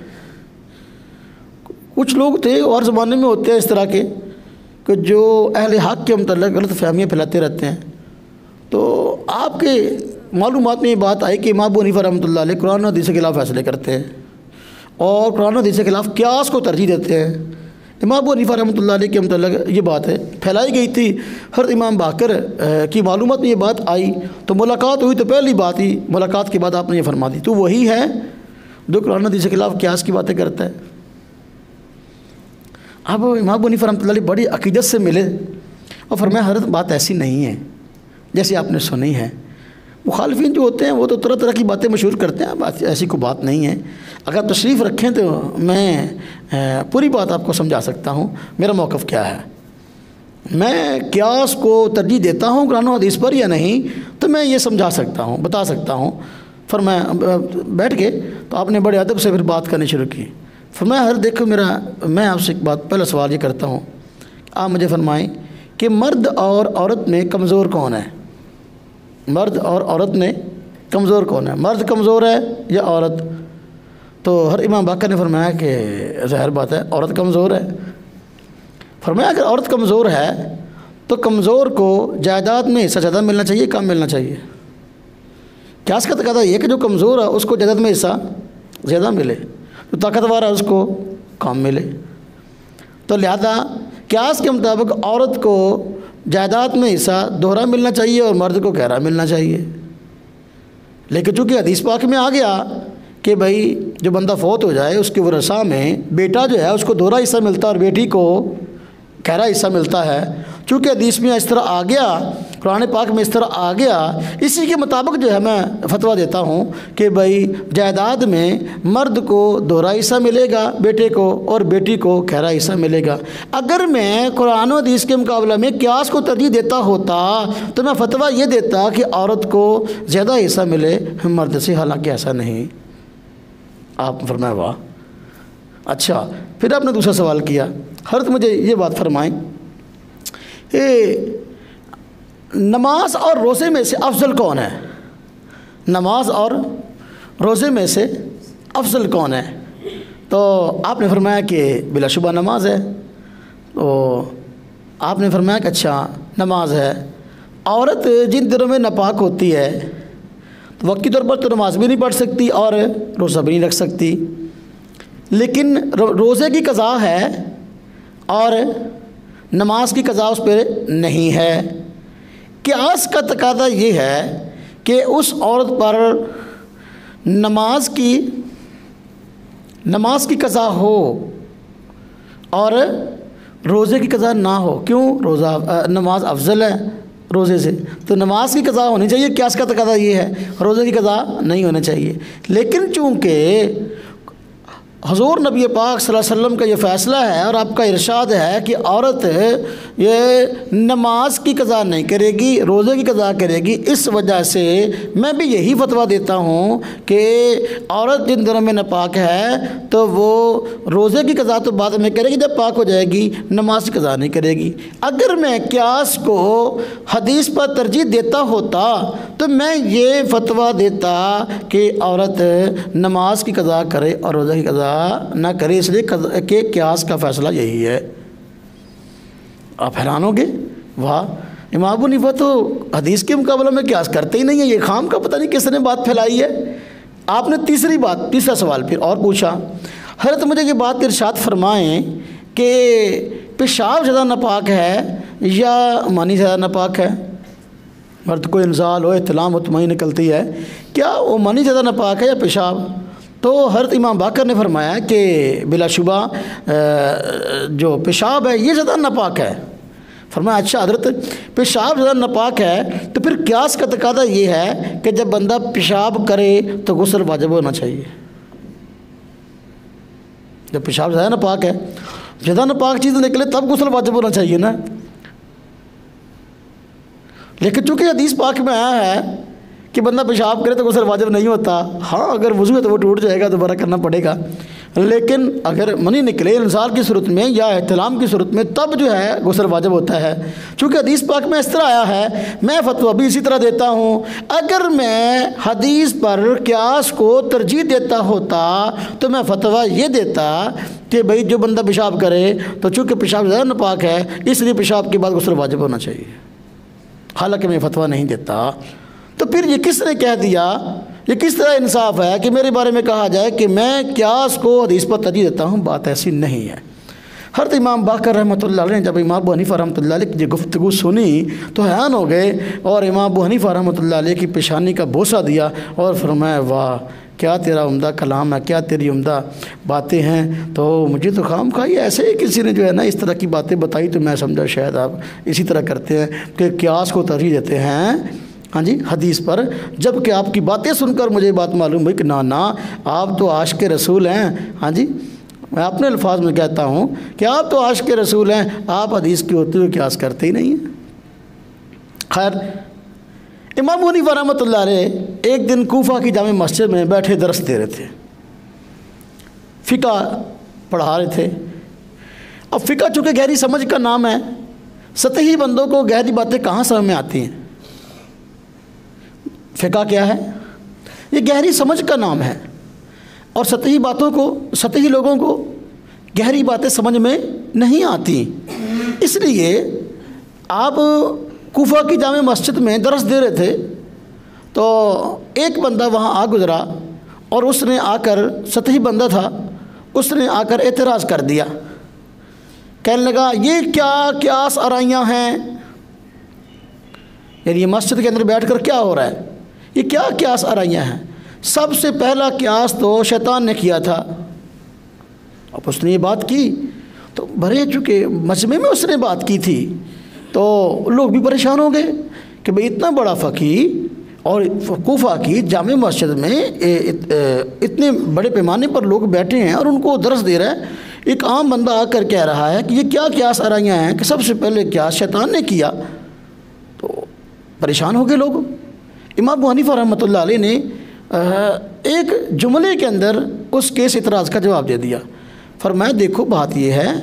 कुछ लोग थे और ज़माने में होते हैं इस तरह के कि जो अहले हक़ के मतलब गलत फहमियाँ फैलाते रहते हैं। तो आपके मालूमात में ये बात आई कि इमाम अबू हनीफा रहमतुल्लाह अलैह कुरान और हदीस के ख़िलाफ़ फ़ैसले करते हैं और कुरान और हदीस के ख़िलाफ़ क़ियास को तरजीह देते हैं। इमाम अबू हनीफा रहमतुल्लाह अलैह के मतलब ये बात है फैलाई गई थी। हर इमाम बाकर की मालूमात में ये बात आई तो मुलाकात हुई तो पहली बात ही मुलाकात के बाद आपने ये फरमा दी तो वही है जो कुरान हदीस के ख़िलाफ़ क़ियास की बातें करता है। अब इमाम अबू हनीफा रहमतुल्लाह अलैह बड़ी अक़ीदत से मिले और फरमाया हज़रत बात ऐसी नहीं है, जैसे आपने सुनी है। मुखालिफिन जो होते हैं वो तो तरह तरह की बातें मशहूर करते हैं, बात ऐसी कोई बात नहीं है। अगर तशरीफ़ रखें तो मैं पूरी बात आपको समझा सकता हूँ मेरा मौक़िफ़ क्या है। मैं क़ियास को तरजीह देता हूँ कुरान और हदीस पर या नहीं, तो मैं ये समझा सकता हूँ, बता सकता हूँ। फिर मैं बैठ के तो आपने बड़े अदब से फिर बात करनी शुरू की। फिर मैं आपसे एक बात, पहला सवाल ये करता हूँ, आप मुझे फरमाएं कि मर्द और औरत में कमज़ोर कौन है? मर्द और औरत में कमज़ोर कौन है? मर्द कमज़ोर है या औरत? तो हर इमाम बाकर ने फरमाया कि ज़ाहिर बात है औरत कमज़ोर है। फरमाया अगर औरत कमज़ोर है तो कमज़ोर को जायदाद में हिस्सा ज़्यादा मिलना चाहिए, कम मिलना चाहिए? क़ियास का तकाज़ा ये कि जो कमज़ोर है उसको जायदाद में हिस्सा ज़्यादा मिले, जो ताकतवर है उसको कम मिले। तो लिहाजा क़ियास के मुताबिक औरत को जायदाद में हिस्सा दोहरा मिलना चाहिए और मर्द को गहरा मिलना चाहिए। लेकिन चूँकि हदीस पाक में आ गया कि भाई जो बंदा फौत हो जाए उसके वरसा में बेटा जो है उसको दोहरा हिस्सा मिलता है और बेटी को गहरा हिस्सा मिलता है, चूँकि हदीस में इस तरह आ गया, कुरान पाक में इस तरह आ गया, इसी के मुताबिक जो है मैं फतवा देता हूँ कि भाई जायदाद में मर्द को दोहरा हिस्सा मिलेगा बेटे को और बेटी को गहरा हिस्सा मिलेगा। अगर मैं कुरान और हदीस के मुकाबले में क़ियास को तरजीह देता होता तो मैं फतवा ये देता कि औरत को ज़्यादा हिस्सा मिले मर्द से, हालांकि ऐसा नहीं। आप फरमाए वाह। अच्छा, फिर आपने दूसरा सवाल किया, हज़रत मुझे ये बात फरमाएं, नमाज और रोज़े में से अफजल कौन है? नमाज और रोज़े में से अफजल कौन है? तो आपने फरमाया कि बिलाशुबा नमाज है। तो आपने फरमाया कि अच्छा नमाज है। औरत जिन दिनों में नापाक होती है तो वक्ती तौर पर तो नमाज भी नहीं पढ़ सकती और रोज़ा भी नहीं रख सकती, लेकिन रोज़े की क़ज़ा है और नमाज की क़ज़ा उस पर नहीं है। क़ियास का तकाज़ा ये है कि उस औरत पर नमाज की क़ज़ा हो और रोज़े की क़ज़ा ना हो। क्यों? नमाज अफजल है रोज़े से, तो नमाज की क़ज़ा होनी चाहिए। क़ियास का तकाज़ा ये है, रोज़े की क़ज़ा नहीं होनी चाहिए। लेकिन चूँकि हुज़ूर नबी पाक सल्लल्लाहु अलैहि वसल्लम का ये फ़ैसला है और आपका इरशाद है कि औरत ये नमाज की क़ज़ा नहीं करेगी, रोज़े की क़ज़ा करेगी, इस वजह से मैं भी यही फतवा देता हूँ कि औरत जिन दिनों में नापाक है तो वो रोज़े की क़ज़ा तो बाद में करेगी, जब पाक हो जाएगी नमाज की क़ज़ा नहीं करेगी। अगर मैं क़ियास को हदीस पर तरजीह देता होता तो मैं ये फतवा देता कि औरत नमाज की क़ज़ा करे और रोज़े की क़ज़ा ना करे, इसलिए कि क़ियास का फ़ैसला यही है। आप हैरान होगे, वाह इमाम अबू हनीफा तो हदीस के मुकाबले में क़ियास करते ही नहीं है, ये खाम का पता नहीं किसने बात फैलाई है। आपने तीसरा सवाल फिर और पूछा, हज़रत मुझे ये बात इरशाद फरमाएं कि पेशाब ज़्यादा नापाक है या मनी ज़्यादा नापाक है? मर्द को इंज़ाल हो, इत्तिलाम हो तो मनी निकलती है, क्या वो मनी ज़्यादा नापाक है या पेशाब? तो हज़रत इमाम बाकर ने फरमाया कि बिलाशुबा जो पेशाब है ये ज़्यादा नापाक है। फरमाया अच्छा हज़रत पेशाब ज़्यादा नापाक है तो फिर क़ियास का तकाज़ा ये है कि जब बंदा पेशाब करे तो गुस्ल वाजिब होना चाहिए। जब पेशाब ज़्यादा नापाक है, ज़्यादा नापाक चीज़ निकले तब गुस्ल वाजिब होना चाहिए ना। लेकिन चूँकि हदीस पाक में आया है कि बंदा पेशाब करे तो गुस्ल वाजिब नहीं होता, हाँ अगर वज़ू है तो वो टूट जाएगा, दोबारा करना पड़ेगा। लेकिन अगर मनी निकले इंसाल की सूरत में या इहतिलाम की सूरत में तब जो है गुस्ल वाजिब होता है। चूँकि हदीस पाक में इस तरह आया है, मैं फतवा भी इसी तरह देता हूँ। अगर मैं हदीस पर क़ियास को तरजीह देता होता तो मैं फतवा ये देता कि भाई जो बंदा पेशाब करे तो चूँकि पेशाब ज़्यादा नापाक है इसलिए पेशाब के बाद गुस्ल वाजिब होना चाहिए, हालांकि मैं फतवा नहीं देता। तो फिर ये किसने कह दिया, ये किस तरह इंसाफ है कि मेरे बारे में कहा जाए कि मैं क़ियास को हदीस पर तरजीह देता हूँ? बात ऐसी नहीं है। हज़रत इमाम बाकर रहमतुल्लाह अलैह ने जब इमाम अबू हनीफा रहमतुल्लाह अलैह की गुफ्तगू सुनी तो हैरान हो गए और इमाम अबू हनीफा रहमतुल्लाह अलैह की पेशानी का बोसा दिया और फरमाया वाह क्या तेरा उम्दा कलाम है, क्या तेरी उम्दा बातें हैं। तो मुझे तो खाम खाई ऐसे ही किसी ने जो है ना इस तरह की बातें बताई तो मैं समझा शायद आप इसी तरह करते हैं कि क्यास को तरजीह देते हैं हाँ जी हदीस पर, जबकि आपकी बातें सुनकर मुझे बात मालूम हुई कि ना ना आप तो आशिक़ रसूल हैं। हाँ जी मैं अपने अल्फाज में कहता हूँ कि आप तो आशिक़ रसूल हैं, आप हदीस की होते हुए क्यास करते ही नहीं हैं। खैर इमाम अबू हनीफा रहमतुल्लाह अलैह एक दिन कूफा की जामे मस्जिद में बैठे दरस दे रहे थे, फ़िक़ा पढ़ा रहे थे। अब फ़िक़ा चूँकि गहरी समझ का नाम है, सतही बंदों को गहरी बातें कहाँ समझ में आती हैं। फ़िक़ा क्या है? ये गहरी समझ का नाम है और सतही बातों को, सतही लोगों को गहरी बातें समझ में नहीं आती। इसलिए आप कूफा की जामे मस्जिद में दरस दे रहे थे तो एक बंदा वहाँ आ गुज़रा और उसने आकर, सतही बंदा था, उसने आकर एतराज़ कर दिया, कहने लगा ये क्या क्यास आराइयाँ हैं, यानी ये मस्जिद के अंदर बैठकर क्या हो रहा है, ये क्या क्यास आराइयाँ हैं। सबसे पहला क्यास तो शैतान ने किया था। अब उसने ये बात की तो भरे चुके मजमे में उसने बात की थी तो लोग भी परेशान हो गए कि भाई इतना बड़ा फ़कीह और कूफा की जामे मस्जिद में इतने बड़े पैमाने पर लोग बैठे हैं और उनको दरस दे रहा है, एक आम बंदा आकर कह रहा है कि ये क्या क्यास आराइयाँ हैं कि सबसे पहले क्यास शैतान ने किया। तो परेशान हो गए लोग। इमाम अबू हनीफा रहमतुल्लाह अलैह ने एक जुमले के अंदर उसके इस इतराज़ का जवाब दे दिया। फरमाया देखो बात यह है,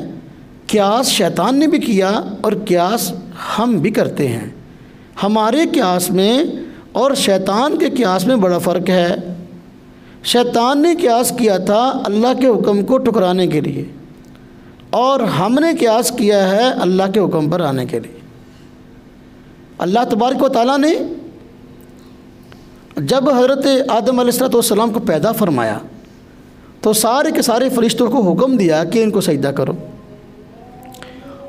क्यास शैतान ने भी किया और क्यास हम भी करते हैं। हमारे क्यास में और शैतान के क्यास में बड़ा फ़र्क है। शैतान ने क्यास किया था अल्लाह के हुक्म को ठुकराने के लिए और हमने क्यास किया है अल्लाह के हुक्म पर आने के लिए। अल्लाह तबारक व तआला ने जब हज़रत आदम अलैहिस्सलाम को पैदा फरमाया तो सारे के सारे फरिश्तों को हुक्म दिया कि इनको सजदा करो।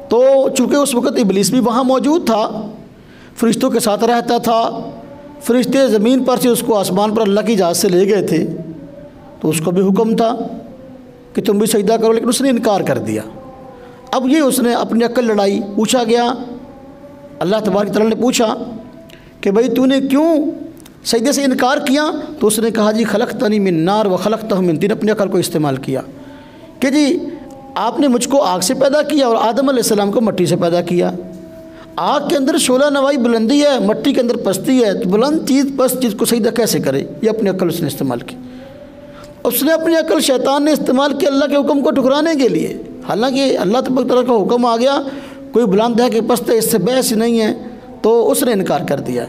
तो चूँकि उस वक़्त इब्लीस भी वहाँ मौजूद था, फरिश्तों के साथ रहता था, फरिश्ते ज़मीन पर से उसको आसमान पर अल्लाह की इजाज़त से ले गए थे, तो उसको भी हुक्म था कि तुम भी सजदा करो, लेकिन उसने इनकार कर दिया। अब ये उसने अपनी अक्ल लड़ाई, पूछा गया, अल्लाह तबारक तआला ने पूछा कि भाई तूने क्यों सजदे से इनकार किया? तो उसने कहा जी खलक़तनी मिन नार व खलक़तहु मिन तीन, अपनी अक्ल को इस्तेमाल किया कि जी आपने मुझको आग से पैदा किया और आदम अलैहिस्सलाम को मिट्टी से पैदा किया। आग के अंदर शोला नवाई बुलंदी है, मिट्टी के अंदर पस्ती है, तो बुलंद चीज़ पस्त चीज़ को सजदा कैसे करे? ये अपनी अक्ल उसने इस्तेमाल की। उसने अपनी अक्ल शैतान ने इस्तेमाल की अल्लाह के हुक्म को ठुकराने के लिए। हालांकि अल्लाह तबारक तआला का हुक्म आ गया, कोई बुलंद है कि पस्त है, इससे बहस ही नहीं है, तो उसने इनकार कर दिया।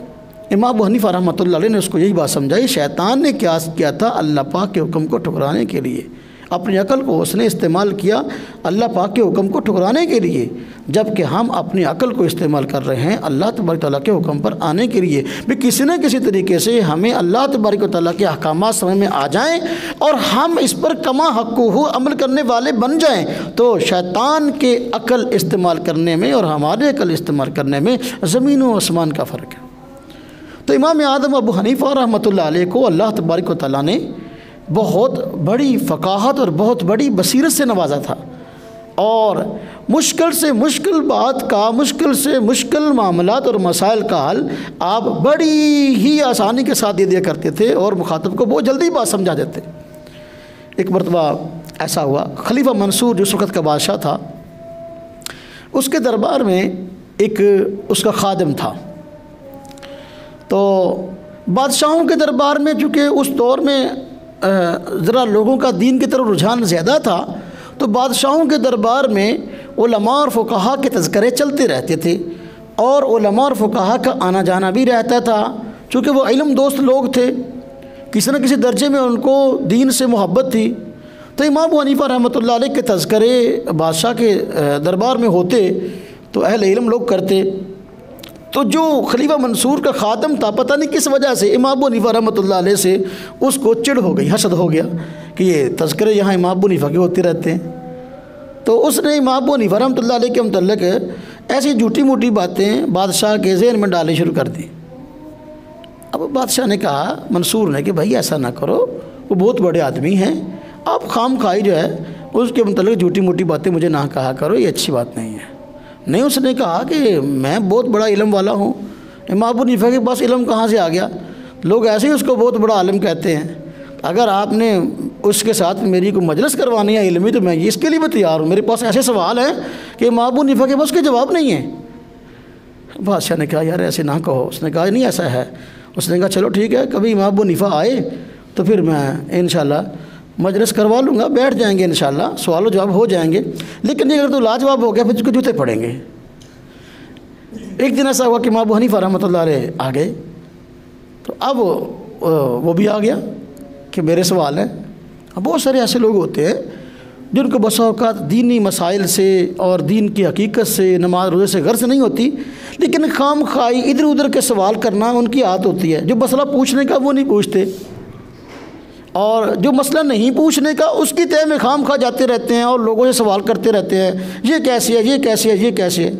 इमाम अबू हनीफा रहमतुल्लाह अलैह ने उसको यही बात समझाई, शैतान ने क्या किया था अल्लाह पाक के हुक्म को ठुकराने के लिए। अपनी अकल को उसने इस्तेमाल किया अल्लाह पाक के हुक्म को ठुकराने के लिए, जबकि हम अपनी अकल को इस्तेमाल कर रहे हैं अल्लाह तबारक तआला के हुक्म पर आने के लिए। भी किसी न किसी तरीके से हमें अल्लाह तबारक तआला के अहकामात समझ में आ जाएं और हम इस पर कमा हक़्क़ुहु अमल करने वाले बन जाएं, तो शैतान के अकल इस्तेमाल करने में और हमारे अकल इस्तेमाल करने में ज़मीन व आसमान का फ़र्क है। तो इमाम आदम अबू हनीफा रहमतुल्लाह अलैह को अल्लाह तबारक व तआला ने बहुत बड़ी फ़क़ाहत और बहुत बड़ी बसीरत से नवाजा था और मुश्किल से मुश्किल बात का, मुश्किल से मुश्किल मामलात और मसाइल का हल आप बड़ी ही आसानी के साथ दे दिया करते थे और मुखातब को बहुत जल्दी बात समझा देते। एक मरतबा ऐसा हुआ, खलीफा मंसूर जो उस वक़्त का बादशाह था, उसके दरबार में एक उसका खादिम था। तो बादशाहों के दरबार में चूँकि उस दौर में ज़रा लोगों का दीन की तरफ रुझान ज़्यादा था, तो बादशाहों के दरबार में उलमा और फ़ुक़हा के तज़किरे चलते रहते थे और उलमा और फ़ुक़हा का आना जाना भी रहता था। चूँकि वो इल्म दोस्त लोग थे, किसी न किसी दर्जे में उनको दीन से मोहब्बत थी, तो इमाम अबू हनीफा रहमतुल्लाह अलैह के तज़किरे बादशाह के दरबार में होते तो अहले इल्म लोग करते। तो जो खलीफा मंसूर का ख़ादम था, पता नहीं किस वजह से इमाम अबू हनीफा रहमतुल्लाह अलैह से उसको चिढ़ हो गई, हसद हो गया कि ये तज़किरे यहाँ इमाम अबू हनीफा के होते रहते हैं। तो उसने इमाम अबू हनीफा रहमतुल्लाह अलैह के मुतल्लिक़ ऐसी झूठी मूठी बातें बादशाह के ज़हन में डालनी शुरू कर दी। अब बादशाह ने कहा मंसूर ने कि भाई ऐसा ना करो, वो बहुत बड़े आदमी हैं, आप खामखाई जो है उसके मुतल्लिक़ झूठी मूठी बातें मुझे ना कहा करो, ये अच्छी बात नहीं है। नहीं, उसने कहा कि मैं बहुत बड़ा इल्म वाला हूँ। इमाम अबू हनीफा के पास इल्म कहाँ से आ गया? लोग ऐसे ही उसको बहुत बड़ा आलिम कहते हैं। अगर आपने उसके साथ मेरी को मजलिस करवानी है इल्मी, तो मैं इसके लिए भी तैयार हूँ। मेरे पास ऐसे सवाल हैं कि इमाम अबू हनीफा के पास उसके जवाब नहीं है। बादशाह ने कहा यार ऐसे ना कहो। उसने कहा नहीं ऐसा है। उसने कहा चलो ठीक है, कभी इमाम अबू हनीफा आए तो फिर मैं इंशाल्लाह मजलिस करवा लूँगा, बैठ जाएंगे इंशाल्लाह, सवाल जवाब हो जाएंगे। लेकिन अगर तो लाजवाब हो गया फिर उसको जूते पड़ेंगे। एक दिन ऐसा हुआ कि इमाम अबू हनीफा रहमतुल्लाह अलैह आ गए, तो अब वो भी आ गया कि मेरे सवाल हैं। अब बहुत सारे ऐसे लोग होते हैं जिनको बस औक़ात दीनी मसाइल से और दीन की हकीकत से, नमाज रोज़े से गर्ज नहीं होती, लेकिन खाम खाई इधर उधर के सवाल करना उनकी आदत होती है। जो मसला पूछने का वो नहीं पूछते, और जो मसला नहीं पूछने का उसकी तय में खाम खा जाते रहते हैं और लोगों से सवाल करते रहते हैं, ये कैसे है, ये कैसे है, ये कैसे है।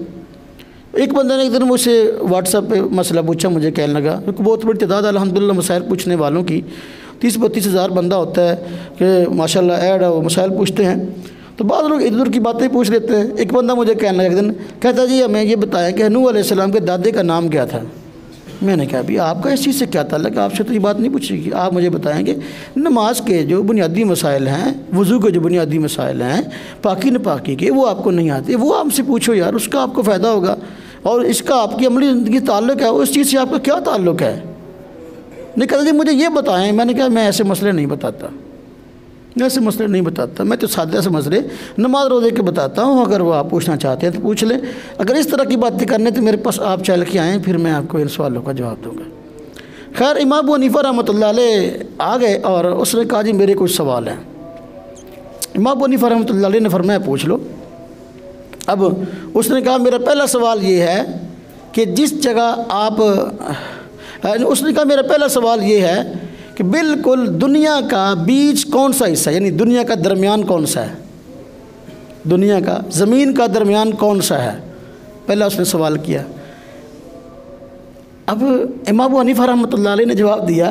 एक बंदे ने एक दिन मुझसे व्हाट्सएप पे मसला पूछा, मुझे कहने लगा, क्योंकि बहुत बड़ी तादाद अल्हम्दुलिल्लाह मसाइल पूछने वालों की 30-32 हज़ार बंदा होता है कि माशाल्लाह ऐड वो मसाइल पूछते हैं। तो बाद लोग इधर उधर की बातें पूछ लेते हैं। एक बंदा मुझे कहने लगा एक दिन, कहता जी हमें ये बताया कि नूह अलैहिस्सलाम के दादे का नाम क्या था। मैंने कहा अभी आपका इस चीज़ से क्या ताल्लुक, आपसे तो ये बात नहीं पूछेगी। आप मुझे बताएंगे नमाज के जो बुनियादी मसाइल हैं, वज़ू के जो बुनियादी मसाइल हैं, पाकी नापाकी के, वो आपको नहीं आते, वो आपसे पूछो यार, उसका आपको फ़ायदा होगा। और इसका आपकी अमली ज़िंदगी ताल्लुक है, उस चीज़ से आपका क्या ताल्लुक है। नहीं कहता जी मुझे ये बताएं। मैंने कहा मैं ऐसे मसले नहीं बताता, मैं ऐसे मसले नहीं बताता, मैं तो सादे से मसले नमाज रोज़े के बताता हूँ। अगर वो आप पूछना चाहते हैं तो पूछ लें। अगर इस तरह की बातें करने तो मेरे पास आप चल के आएँ, फिर मैं आपको इन सवालों का जवाब दूँगा। खैर इमाम अबू हनीफा रहमतुल्लाह अलैह आ गए और उसने कहा जी मेरे कुछ सवाल हैं। इमाम अबू हनीफा रहमतुल्लाह अलैह ने फरमाया पूछ लो। अब उसने कहा मेरा पहला सवाल ये है कि जिस जगह आप, उसने कहा मेरा पहला सवाल ये है कि बिल्कुल दुनिया का बीच कौन सा हिस्सा, यानी दुनिया का दरमियान कौन सा है, दुनिया का ज़मीन का दरमियान कौन सा है, पहला उसने सवाल किया। अब इमाम अबू हनीफा रहमतुल्लाह अलैह ने जवाब दिया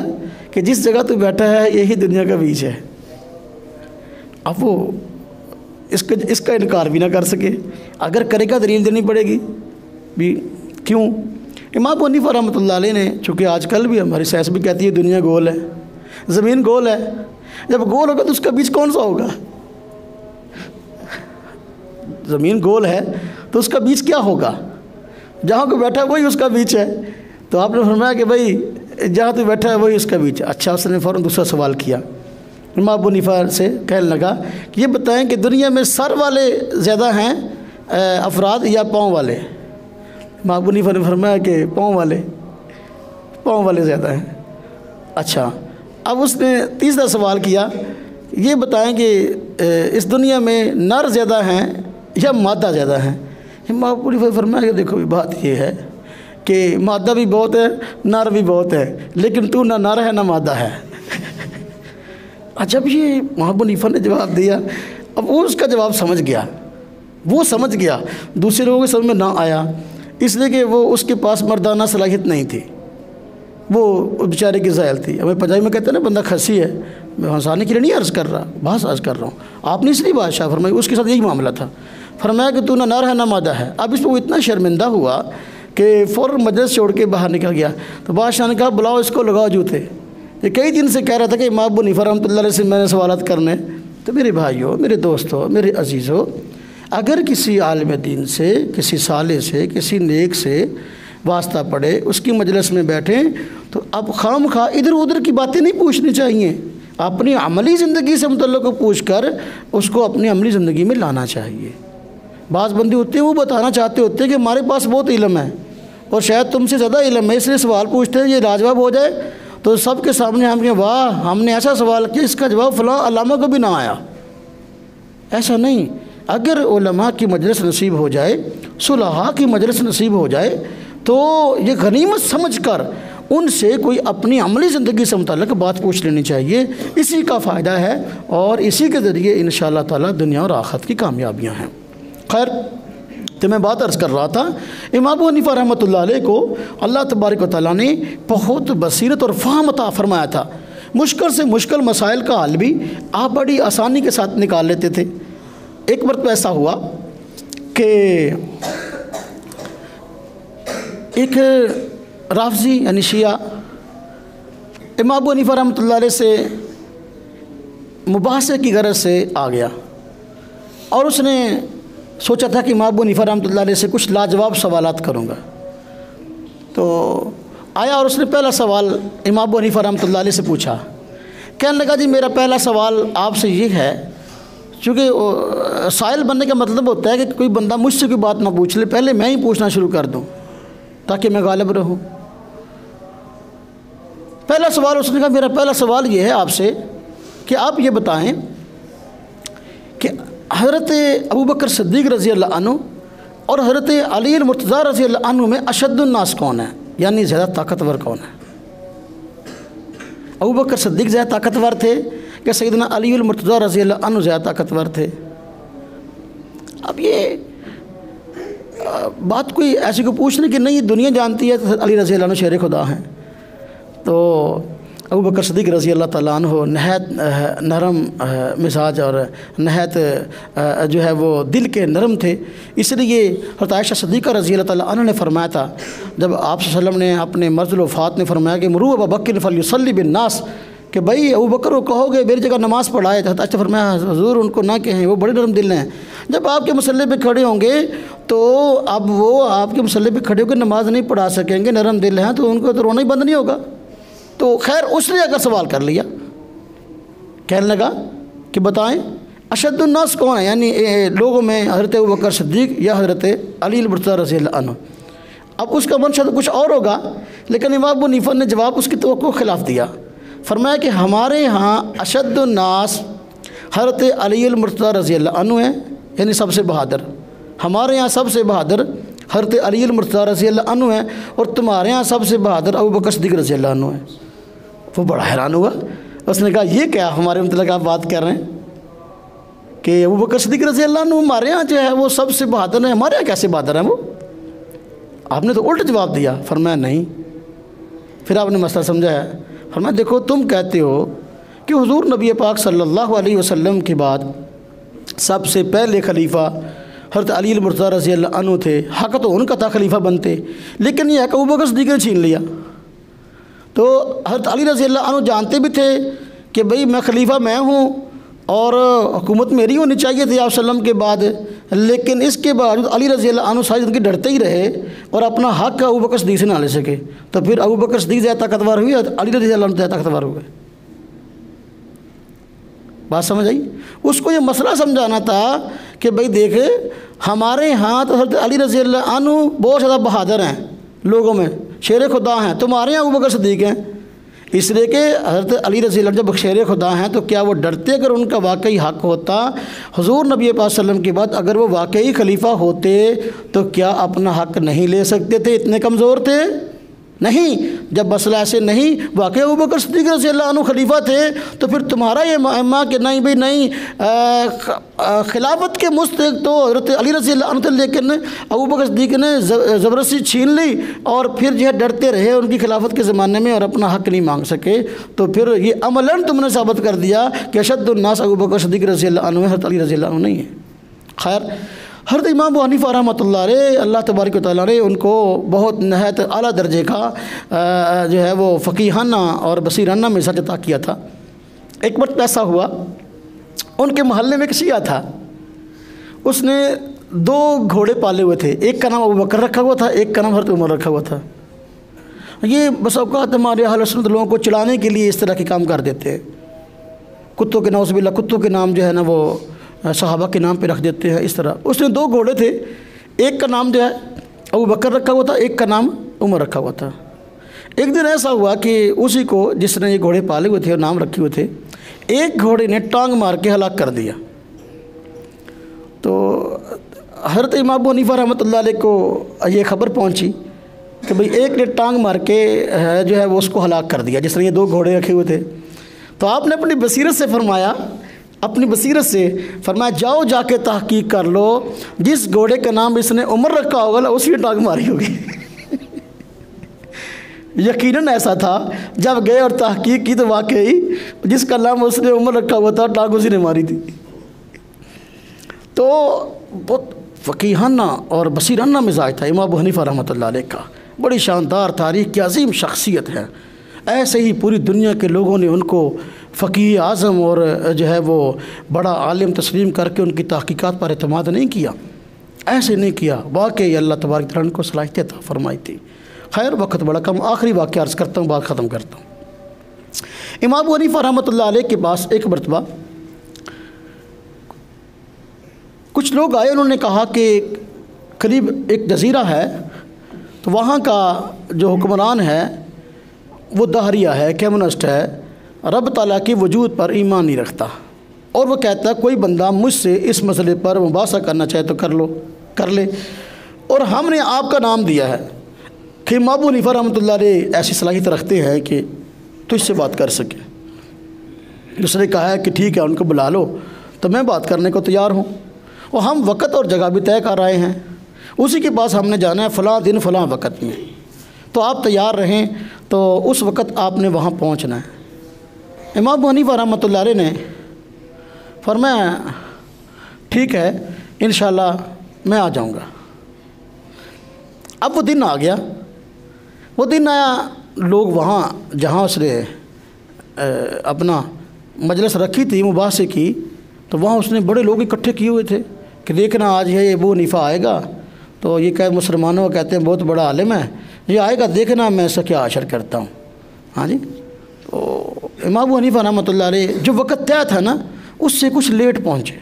कि जिस जगह तू बैठा है यही दुनिया का बीच है। अब वो इसका इनकार भी ना कर सके, अगर करेगा दलील देनी पड़ेगी भी। क्यों? इमाम अबू हनीफा रहमतुल्लाह अलैह ने, चूँकि आजकल भी हमारी साइंस भी कहती है दुनिया गोल है, ज़मीन गोल है, जब गोल होगा तो उसका बीच कौन सा होगा? ज़मीन गोल है तो उसका बीच क्या होगा? जहाँ को बैठा है वही उसका बीच है। तो आपने फरमाया कि भाई जहाँ तो बैठा है वही उसका बीच है। अच्छा, उसने फ़ौरन दूसरा सवाल किया। इमाम अबू हनीफा से कहने लगा कि ये बताएं कि दुनिया में सर वाले ज़्यादा हैं अफराद या पाँव वाले? इमाम अबू हनीफा ने फरमाया कि पाँव वाले ज़्यादा हैं। अच्छा, अब उसने तीसरा सवाल किया, ये बताएं कि इस दुनिया में नर ज़्यादा हैं या मादा ज़्यादा हैं? इमाम अबू हनीफा ने फरमाया कि देखो बात ये है कि मादा भी बहुत है, नर भी बहुत है, लेकिन तू ना नर है ना मादा है। जब ये इमाम अबू हनीफा ने जवाब दिया, अब वो उसका जवाब समझ गया, वो समझ गया, दूसरे लोगों के समझ में ना आया, इसलिए कि वो उसके पास मर्दाना सलाहियत नहीं थी, वो बेचारे की ज़ायल थी। हमें पंजाबी में कहते हैं ना बंदा खसी है, मैं हंसाने के लिए नहीं अर्ज़ कर रहा, बस अर्ज़ कर रहा हूँ। आपने इसलिए बादशाह फरमाई, उसके साथ यही मामला था। फरमाया कि तू ना नर है ना मादा है। अब इस पर वो इतना शर्मिंदा हुआ कि फ़ौरन मजलिस छोड़ के बाहर निकल गया। तो बादशाह ने कहा बुलाओ इसको, लगाओ जूते। ये कई दिन से कह रहा था कि इमाम अबू हनीफा रहमतुल्लाह अलैह से मैंने सवालात करने। तो मेरे भाइयों, मेरे दोस्तों, मेरे अजीज़ों, अगर किसी आलिम दीन से, किसी साले से, किसी नेक से वास्ता पड़े, उसकी मजलिस में बैठें, तो अब खामखा इधर उधर की बातें नहीं पूछनी चाहिए। अपनी अमली ज़िंदगी से मुतल्लिक़ पूछ कर उसको अपनी अमली ज़िंदगी में लाना चाहिए। बाज़ बंदे होते हैं वो बताना चाहते होते हैं कि हमारे पास बहुत इल्म है और शायद तुमसे ज़्यादा इल्म है, इसलिए सवाल पूछते हैं, ये लाजवाब हो जाए तो सबके सामने हम कहें वाह हमने ऐसा सवाल किया, इसका जवाब फ़लाँ अल्लामा को भी ना आया। ऐसा नहीं। अगर उलमा की मजलिस नसीब हो जाए, सुलहा की मजलिस नसीब हो जाए, तो ये गनीमत समझ कर उनसे कोई अपनी अमली ज़िंदगी से मुताल्लिक़ बात पूछ लेनी चाहिए। इसी का फ़ायदा है और इसी के ज़रिए इंशाअल्लाह ताला दुनिया और आखिरत की कामयाबियाँ हैं। खैर, तो मैं बात अर्ज़ कर रहा था, इमाम अबू हनीफ़ा रहमतुल्लाह अलैह को अल्लाह तबारक व तआला ने बहुत बसीरत और फ़हम अता फ़रमाया था। मुश्किल से मुश्किल मसाइल का हल भी आप बड़ी आसानी के साथ निकाल लेते थे। एक मरतबा ऐसा हुआ कि एक राफ़ज़ी यानी शिया इमाम अबू हनीफ़ा रहमतुल्लाह अलैह से मुबाहसे की गरज से आ गया और उसने सोचा था कि इमाम अबू हनीफ़ा रहमतुल्लाह अलैह से कुछ लाजवाब सवालात करूँगा। तो आया और उसने पहला सवाल इमाम अबू हनीफ़ा रहमतुल्लाह अलैह से पूछा। कहने लगा, जी मेरा पहला सवाल आपसे ये है, चूँकि साइल बनने का मतलब होता है कि कोई बंदा मुझसे कोई बात ना पूछ ले, पहले मैं ही पूछना शुरू कर दूँ ताकि मैं गालिब रहूँ। पहला सवाल उसने कहा, मेरा पहला सवाल ये है आपसे कि आप ये बताएं कि हज़रत अबू बकर सिद्दीक़ रज़ी अल्लाह अन्हु और हज़रत अली मुर्तज़ा रज़ी अल्लाह अन्हु में अशद्दुन्नास कौन है, यानी ज़्यादा ताकतवर कौन है? अबू बकर सिद्दीक़ ज़्यादा ताकतवर थे कि सैयदना अली मुर्तज़ा रज़ी अल्लाह अन्हु ज़्यादा ताकतवर थे? अब ये बात कोई ऐसी को पूछने की नहीं, दुनिया जानती है तो अली रज़ी अल्लाह अन्हु शेर खुदा हैं। तो अबू बकर सिद्दीक़ रज़ी अल्लाह तआला अन्हु नहायत नरम मिजाज और नहायत जो है वो दिल के नरम थे। इसलिए हज़रत आयशा सिद्दीक़ा रज़ी अल्लाह तआला अन्हा ने फरमाया था, जब आप सल्लल्लाहु अलैहि वसल्लम ने अपने मर्ज़ुल वफ़ात में फरमाया कि मुरू अबू बकर फलयुसल्ली बिन्नास, कि भाई अबू बकर को कहोगे मेरी जगह नमाज़ पढ़ाए, तो अच्छा फरमाया हुज़ूर उनको ना कहें, वो बड़े नरम दिल हैं। जब आपके मसल्ले पे खड़े होंगे तो अब वो आपके मसल्ले पे खड़े होकर नमाज़ नहीं पढ़ा सकेंगे, नरम दिल हैं, तो उनको तो रोना ही बंद नहीं होगा। तो खैर उसने अगर सवाल कर लिया, कहने लगा कि बताएं अशद्दुन्नास कौन है, यानी लोगों में हज़रत अबू बकर सिद्दीक़ या हज़रत अली मुर्तज़ा रज़ी अल्लाह अन्हु। अब उसका मंशा तो कुछ और होगा, लेकिन इमाम अबू हनीफ़ा ने जवाब उसकी तवक्को के ख़िलाफ़ दिया। फरमाया कि हमारे यहाँ अशद्दुन्नास हज़रत अली मुर्तज़ा रज़ी अल्लाह अन्हु हैं, यानी सबसे बहादुर। हमारे यहाँ सबसे बहादुर हज़रत अली मुर्तज़ा रज़ी अल्लाह अन्हु हैं और तुम्हारे यहाँ सबसे बहादुर अबू बकर सिद्दीक़ रज़ी अल्लाह अन्हु हैं। वो बड़ा हैरान हुआ, उसने कहा ये क्या हमारे मतलब आप बात कर रहे हैं कि अबू बकर सिद्दीक़ रज़ी अल्लाह अन्हु हमारे यहाँ जो है वो सबसे बहादुर है, हमारे यहाँ कैसे बहादुर हैं वो? आपने तो उल्टा जवाब दिया। फरमाया नहीं। फिर आपने मसला समझाया। फरमाया देखो तुम कहते हो कि हुज़ूर नबी पाक सल्लल्लाहु अलैहि वसल्लम के बाद सबसे पहले खलीफा हज़रत अली मुर्तज़ा रज़ी अल्लाह अन्हु थे, हक़ तो उनका था खलीफा बनते, लेकिन यह हक़ अबू बकर सिद्दीक़ ने छीन लिया। तो हज़रत अली रज़ी अल्लाह अन्हु जानते भी थे कि भाई मैं खलीफा मैं हूँ और हुकूमत मेरी होनी चाहिए थी आप सल्लम के बाद, लेकिन इसके बाद अली रज़ी अल्लाह अन्हु सारी ज़िंदगी डरते ही रहे और अपना हक़ अबू बकर सिद्दीक़ से ना ले सके। तो फिर अबू बकर सिद्दीक़ ज़्यादा ताकतवर हुए, अली रज़ी अल्लाह अन्हु ज़्यादा ताकतवर हुए। बात समझ आई? उसको ये मसला समझाना था कि भाई देखे हमारे यहाँ तो हज़रत अली रज़ी अल्लाह अन्हु बहुत ज़्यादा बहादुर हैं, लोगों में शेर खुदा हैं, तुम्हारे यहाँ अबू बकर सिद्दीक़ हैं। इसलिए कि हज़रत अली रज़ी अल्लाह जब शेर खुदा हैं तो क्या वो डरते? अगर उनका वाकई हक़ होता हुज़ूर नबी पाक सल्लम के बाद अगर वो वाकई खलीफा होते तो क्या अपना हक़ नहीं ले सकते थे? इतने कमज़ोर थे? नहीं। जब मसला ऐसे नहीं, वाकई अबू बकर सिद्दीक़ रज़ी अल्लाह अन्हु खलीफा थे, तो फिर तुम्हारा ये माँ कि नहीं भाई नहीं खिलाफत के मुस्तहिक़ तो हज़रत अली रज़ी अल्लाह अन्हु थे, लेकिन अबू बकर सिद्दीक़ ने ज़बरदस्ती छीन ली और फिर जो है डरते रहे उनकी खिलाफत के ज़माने में और अपना हक़ नहीं मांग सके। तो फिर ये अमलन तुमने साबित कर दिया कि अशद्दुन्नास अबू बकर सिद्दीक़ रज़ी अल्लाह अन्हु हज़रत अली रज़ी अल्लाह अन्हु नहीं है। खैर हज़रत इमाम अबू हनीफ़ा रहमतुल्लाह अलैह अल्लाह तबारक व तआला ने उनको बहुत नहायत आला दर्जे का जो है वो फ़क़ीहाना और बसीराना मिजाज अता किया था। एक वक्त ऐसा हुआ, उनके मोहल्ले में एक शिया था, उसने 2 घोड़े पाले हुए थे, एक का नाम अबू बकर रखा हुआ था, एक का नाम हज़रत उमर रखा हुआ था। ये बस औक़ात हमारे अहले सुन्नत लोगों को चिढ़ाने के लिए इस तरह के काम कर देते हैं। कुत्तों के नौज़ुबिल्लाह कुत्तों के नाम जो है ना वो सहाबा के नाम पे रख देते हैं। इस तरह उसने 2 घोड़े थे, एक का नाम जो है अबू बकर रखा हुआ था, एक का नाम उमर रखा हुआ था। एक दिन ऐसा हुआ कि उसी को जिसने ये घोड़े पाले हुए थे और नाम रखे हुए थे, एक घोड़े ने टांग मार के हलाक कर दिया। तो हज़रत इमाम अबू हनीफ़ा रहमतुल्लाह अलैह को ये खबर पहुंची कि भाई एक ने टांग मार के जो है वो उसको हलाक कर दिया, जिस तरह ये 2 घोड़े रखे हुए थे। तो आपने अपनी बसीरत से फरमाया, जाओ जाके तहकीक कर लो, जिस घोड़े का नाम इसने उमर रखा होगा ना उसी ने टांग मारी होगी। यकीनन ऐसा था, जब गए और तहकीक की तो वाकई जिसका नाम उसने उमर रखा हुआ था टांग उसी ने मारी थी। तो बहुत फ़कीहाना और बसीराना मिजाज था इमाम अबू हनीफा रहमतुल्लाह अलैह का। बड़ी शानदार तारीख़ की अजीम शख्सियत है। ऐसे ही पूरी दुनिया के लोगों ने उनको फ़कीह आज़म और जो है वो बड़ा आलिम तस्लीम करके उनकी तहकीकात पर एतमाद नहीं किया, ऐसे नहीं किया। वाकई अल्लाह तबारक तआला उनको सलाहियत अता फरमाई थी। खैर वक्त बड़ा कम, आखिरी वाक़या अर्ज़ करता हूँ, बात ख़त्म करता हूँ। इमाम अबू हनीफा रहमतुल्लाह अलैह के पास एक मरतबा कुछ लोग आए, उन्होंने कहा कि करीब एक जजीरा है, तो वहाँ का जो हुक्मरान है वो दहरिया है, कम्युनिस्ट है, रब ताला की वजूद पर ईमान नहीं रखता, और वो कहता है कोई बंदा मुझसे इस मसले पर मुबासा करना चाहे तो कर ले, और हमने आपका नाम दिया है कि इमाम अबू हनीफा रहमतुल्लाह अलैह ऐसी सलाहियत रखते हैं कि तुझसे बात कर सके। उसने कहा है कि ठीक है, उनको बुला लो, तो मैं बात करने को तैयार हूँ, और हम वक़्त और जगह भी तय कर रहे हैं, उसी के पास हमने जाना है फ़लाँ दिन फ़लाँ वक़्त में, तो आप तैयार रहें, तो उस वक़्त आपने वहाँ पहुँचना है। इमाम अबू हनीफा रहमतुल्लाह अलैह ने फरमाया ठीक है, इंशाअल्लाह मैं आ जाऊँगा। अब वो दिन आ गया, वो दिन आया, लोग वहाँ जहाँ उसने अपना मजलिस रखी थी मुबासे की, तो वहाँ उसने बड़े लोग इकट्ठे किए हुए थे कि देखना आज ये अबू हनीफा आएगा, तो ये कह मुसलमानों को कहते हैं बहुत बड़ा आलिम है, ये आएगा, देखना मैं इसका क्या अशर करता हूँ। हाँ जी, तो इमाम अबू हनीफा रहमतुल्लाह अलैह जो वक़्त तय था ना उससे कुछ लेट पहुँचे,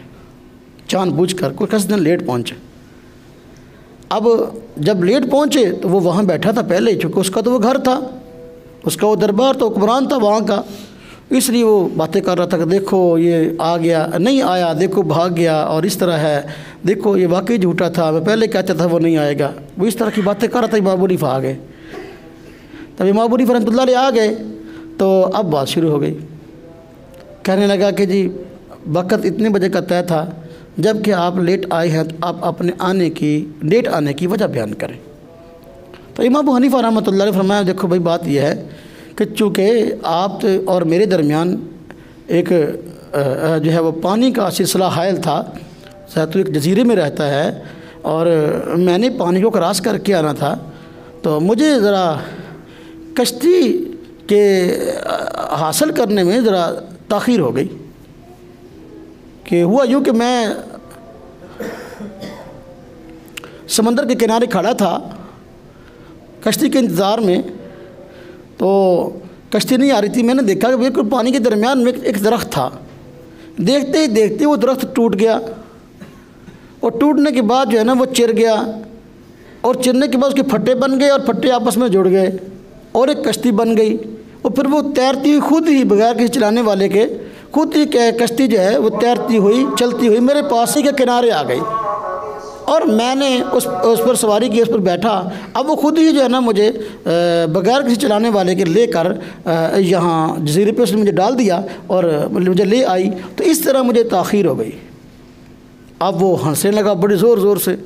जानबूझकर कुछ दिन लेट पहुँचे। अब जब लेट पहुँचे तो वो वहाँ बैठा था पहले, चूँकि उसका तो वो घर था, उसका वो दरबार तो हुक्मरान था वहाँ का, इसलिए वो बातें कर रहा था कि देखो ये आ गया, नहीं आया, देखो भाग गया, और इस तरह है, देखो ये वाकई झूठा था, मैं पहले कहता था वो नहीं आएगा। वो इस तरह की बातें कर रहा था। इमाम अबू हनीफा आ गए, तब इमाम अबू हनीफा रहमतुल्लाह अलैह आ गए, तो अब बात शुरू हो गई। कहने लगा कि जी वक़्त इतने बजे का तय था, जबकि आप लेट आए हैं, तो आप अपने लेट आने की वजह बयान करें। तो इमाम अबू हनीफा रहमतुल्लाह अलैह फरमाया देखो भाई बात यह है कि चूँकि आप और मेरे दरमियान एक जो है वो पानी का सिलसिला हायल था, तो एक जजीरे में रहता है और मैंने पानी को क्रॉस करके आना था, तो मुझे ज़रा कश्ती के हासिल करने में ज़रा ताख़ीर हो गई। कि हुआ यूँ कि मैं समंदर के किनारे खड़ा था कश्ती के इंतज़ार में, तो कश्ती नहीं आ रही थी। मैंने देखा कि बिल्कुल पानी के दरमियान में एक दरख्त था, देखते ही देखते वो दरख्त टूट गया, और टूटने के बाद जो है ना वो चिर गया, और चिरने के बाद उसके फट्टे बन गए, और फट्टे आपस में जुड़ गए और एक कश्ती बन गई, और फिर वो तैरती हुई खुद ही बगैर किसी चलाने वाले के खुद ही कश्ती जो है वो तैरती हुई चलती हुई मेरे पास ही के किनारे आ गई, और मैंने उस पर सवारी की, उस पर बैठा। अब वो खुद ही जो है ना मुझे बगैर किसी चलाने वाले के लेकर यहाँ जजीरे पे उसने मुझे डाल दिया और मुझे ले आई। तो इस तरह मुझे ताख़ीर हो गई। अब वो हंसने लगा बड़े ज़ोर ज़ोर से,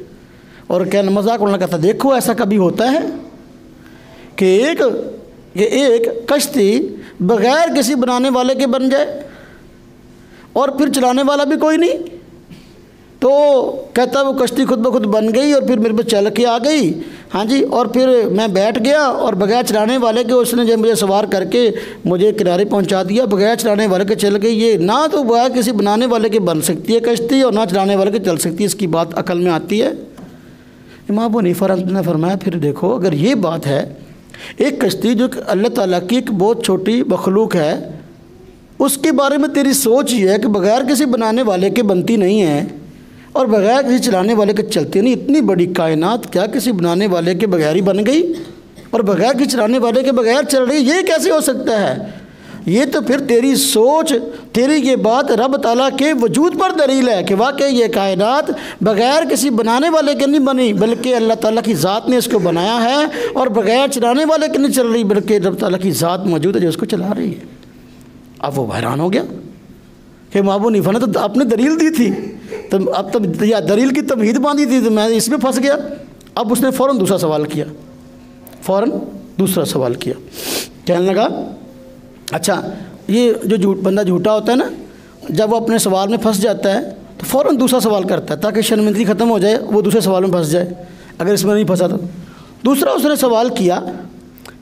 और कहना मजाक उड़ने लगा था, देखो ऐसा कभी होता है कि एक कश्ती बगैर किसी बनाने वाले के बन जाए और फिर चलाने वाला भी कोई नहीं। तो कहता वो कश्ती खुद ब खुद बन गई और फिर मेरे पे चल के आ गई। हाँ जी, और फिर मैं बैठ गया और बगैर चलाने वाले के उसने जब मुझे सवार करके मुझे किनारे पहुंचा दिया, बगैर चलाने वाले के चल गई। ये ना तो बगैर किसी बनाने वाले के बन सकती है कश्ती और ना चलाने वाले के चल सकती है, इसकी बात अकल में आती है। इमाम अबू हनीफा ने फरमाया फिर देखो अगर ये बात है, एक कश्ती जो अल्लाह ताला की एक बहुत छोटी मखलूक है, उसके बारे में तेरी सोच ये है कि बगैर किसी बनाने वाले के बनती नहीं है और बगैर किसी चलाने वाले के चलती नहीं। इतनी बड़ी कायनात क्या किसी बनाने वाले के बगैर ही बन गई और बगैर किसी चलाने वाले के बगैर चल रही, ये कैसे हो सकता है? ये तो फिर तेरी सोच, तेरी ये बात रब ताला के वजूद पर दलील है कि वाकई ये कायनात बग़ैर किसी बनाने वाले के नहीं बनी, बल्कि अल्लाह ताला की ज़ात ने इसको बनाया है, और बग़ैर चलाने वाले के नहीं चल रही, बल्कि रब ताला की ज़ात मौजूद है जो उसको चला रही है। अब वो हैरान हो गया कि इमाम अबू हनीफा ने तो आपने दलील दी थी, तो अब तब या दलील की तमहीद बांधी थी, तो मैं इसमें फंस गया। अब उसने फ़ौरन दूसरा सवाल किया, कहने लगा अच्छा ये जो बंदा झूठा होता है ना, जब वो अपने सवाल में फंस जाता है तो फ़ौरन दूसरा सवाल करता है ताकि शर्मिंदगी ख़त्म हो जाए, वो दूसरे सवाल में फंस जाए अगर इसमें नहीं फंसा तो। दूसरा उसने सवाल किया,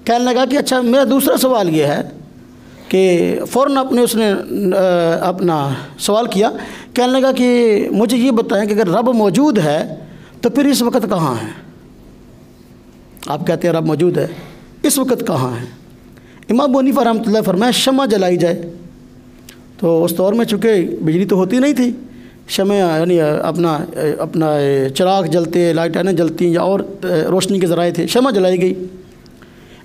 कहने लगा कि अच्छा मेरा दूसरा सवाल ये है कि फ़ौरन उसने अपना सवाल किया, कहने लगा कि मुझे ये बताएं कि अगर रब मौजूद है तो फिर इस वक्त कहाँ है? आप कहते हैं रब मौजूद है, इस वक्त कहाँ है? इमाम अबू हनीफा रहमतुल्लाह फरमाया शम्मा जलाई जाए। तो उस दौर में चूँकि बिजली तो होती नहीं थी, शम्मा यानी अपना चिराग जलते, लाइटें जलती या और रोशनी के ज़राए थे, शम्मा जलाई गई।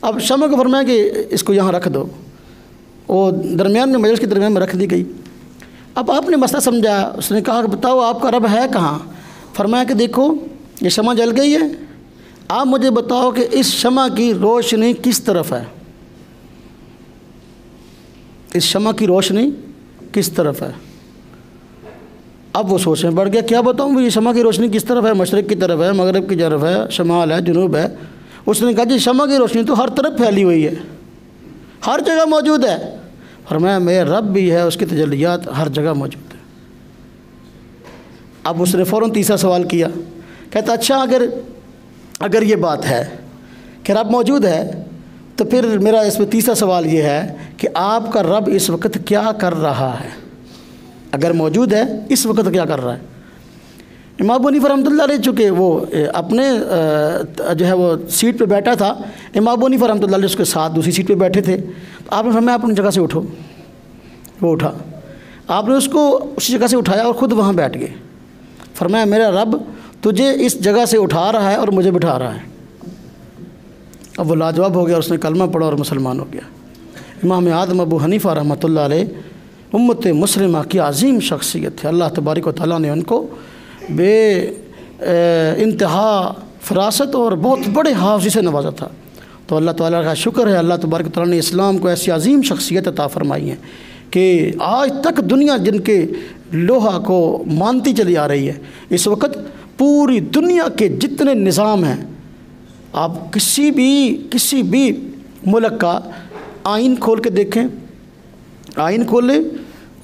अब शम्मा को फरमाया कि इसको यहाँ रख दो, वो दरमियान में मजलिस के दरमियान में रख दी गई। अब आपने मसला समझा, उसने कहा कि बताओ आपका रब है कहाँ? फरमाया कि देखो ये शम्मा जल गई है, आप मुझे बताओ कि इस शम्मा की रोशनी किस तरफ है? इस शम्मा की रोशनी किस तरफ है? अब वो सोचने बढ़ गया, क्या बताऊँ ये शम्मा की रोशनी किस तरफ है? मशरिक़ की तरफ है, मगरिब की तरफ है, शमाल है, जुनूब है। उसने कहा जी शम्मा की रोशनी तो हर तरफ फैली हुई है, हर जगह मौजूद है। फरमाया मेरा रब भी है, उसकी तजल्लियात हर जगह मौजूद है। अब उसने फ़ौरन तीसरा सवाल किया, कहता अच्छा अगर ये बात है कि रब मौजूद है तो फिर मेरा इसमें तीसरा सवाल ये है कि आपका रब इस वक्त क्या कर रहा है? अगर मौजूद है इस वक्त क्या कर रहा है? इमाम अबू हनीफा रहमतुल्लाह अलैह चूँकि वो अपने जो है वो सीट पे बैठा था, इमाम अबू हनीफा रहमतुल्लाह अलैह उसके साथ दूसरी सीट पे बैठे थे। तो आपने फरमाया अपनी जगह से उठो। वो उठा, आपने उसको उसी जगह से उठाया और ख़ुद वहाँ बैठ गए। फरमाया मेरा रब तुझे इस जगह से उठा रहा है और मुझे बिठा रहा है। अब वो लाजवाब हो गया, उसने कलमा पढ़ा और मुसलमान हो गया। इमाम आदम अबू हनीफा रहमतुल्लाह अलैह उम्मत मुस्लिमा की अजीम शख्सियत थे। अल्लाह तबारक व तआला ने उनको इंतहा फरासत और बहुत बड़े हाफ़िज़ से नवाजा था। तो अल्लाह ताला का शुक्र है, अल्लाह तबारक व तआला ने इस्लाम को ऐसी अजीम शख्सियत अता फ़रमाई है कि आज तक दुनिया जिनके लोहा को मानती चली आ रही है। इस वक्त पूरी दुनिया के जितने निज़ाम हैं, आप किसी भी मुल्क का आइन खोल के देखें, आइन खोलें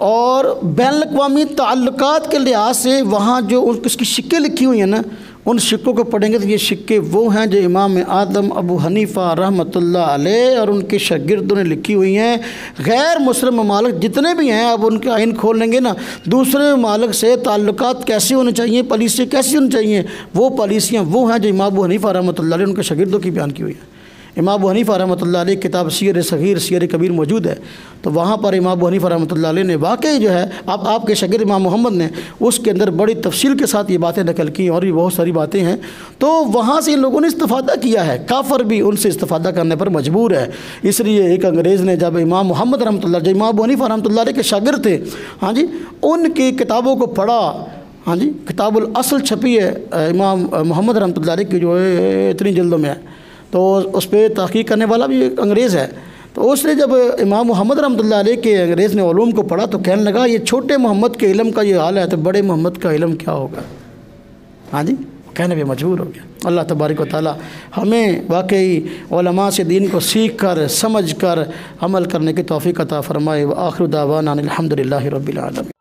और बैनुल-अक़वामी ताल्लुकात के लिहाज से वहाँ जो उसकी सिक्के लिखी हुई हैं ना, उन सिक्कों को पढ़ेंगे तो ये सिक्के वो हैं जो इमाम आदम अबू हनीफा रहमतुल्लाह अलैह और उनके शागिर्दों ने लिखी हुई हैं। गैर मुस्लिम ममालिक जितने भी हैं, अब उनके आइन खोल लेंगे ना, दूसरे ममालिक से ताल्लुकात कैसे होने चाहिए, पॉलिसी कैसी होनी चाहिए, वो पॉलिसियाँ वो हैं जो इमाम अबू हनीफा रहमतुल्लाह अलैह उनके शागिर्दों की बयान की हुई है। इमाम अबू हनीफा रहमतुल्लाह अलैह किताब सीर सगीर सीर कबीर मौजूद है, तो वहाँ पर इमाम अबू हनीफा रहमतुल्लाह अलैह ने वाकई जो है आपके शागिर्द इमाम मोहम्मद ने उसके अंदर बड़ी तफसील के साथ ये बातें नकल की और भी बहुत सारी बातें हैं। तो वहाँ से इन लोगों ने इस्तिफ़ादा किया है, काफ़र भी उनसे इस्तिफ़ादा करने पर मजबूर है। इसलिए एक अंग्रेज़ ने जब इमाम मोहम्मद रहमतुल्लाह जो इमाम अबू हनीफा रहमतुल्लाह अलैह के शागिर्द थे, हाँ जी, उनकी किताबों को पढ़ा। हाँ जी, किताबुल असल छपी है इमाम मोहम्मद रहमतुल्लाह अलैह की, जो है इतनी जल्दों में है, तो उस पर तहक़ीक़ करने वाला भी एक अंग्रेज़ है। तो उसने जब इमाम मोहम्मद रहमतुल्लाह अलैह के अंग्रेज़ ने उलूम को पढ़ा तो कहने लगा ये छोटे मोहम्मद के इल्म का ये हाल है तो बड़े मोहम्मद का इल्म क्या होगा। हाँ जी, कहने पे मजबूर हो गया। अल्लाह तबारक व तआला हमें वाकई उलमा से दीन को सीख कर समझ कर अमल करने की तौफ़ीक़ अता फ़रमाए। व आखिर दावाना अनिल हम्दुलिल्लाहि रब्बिल आलमीन।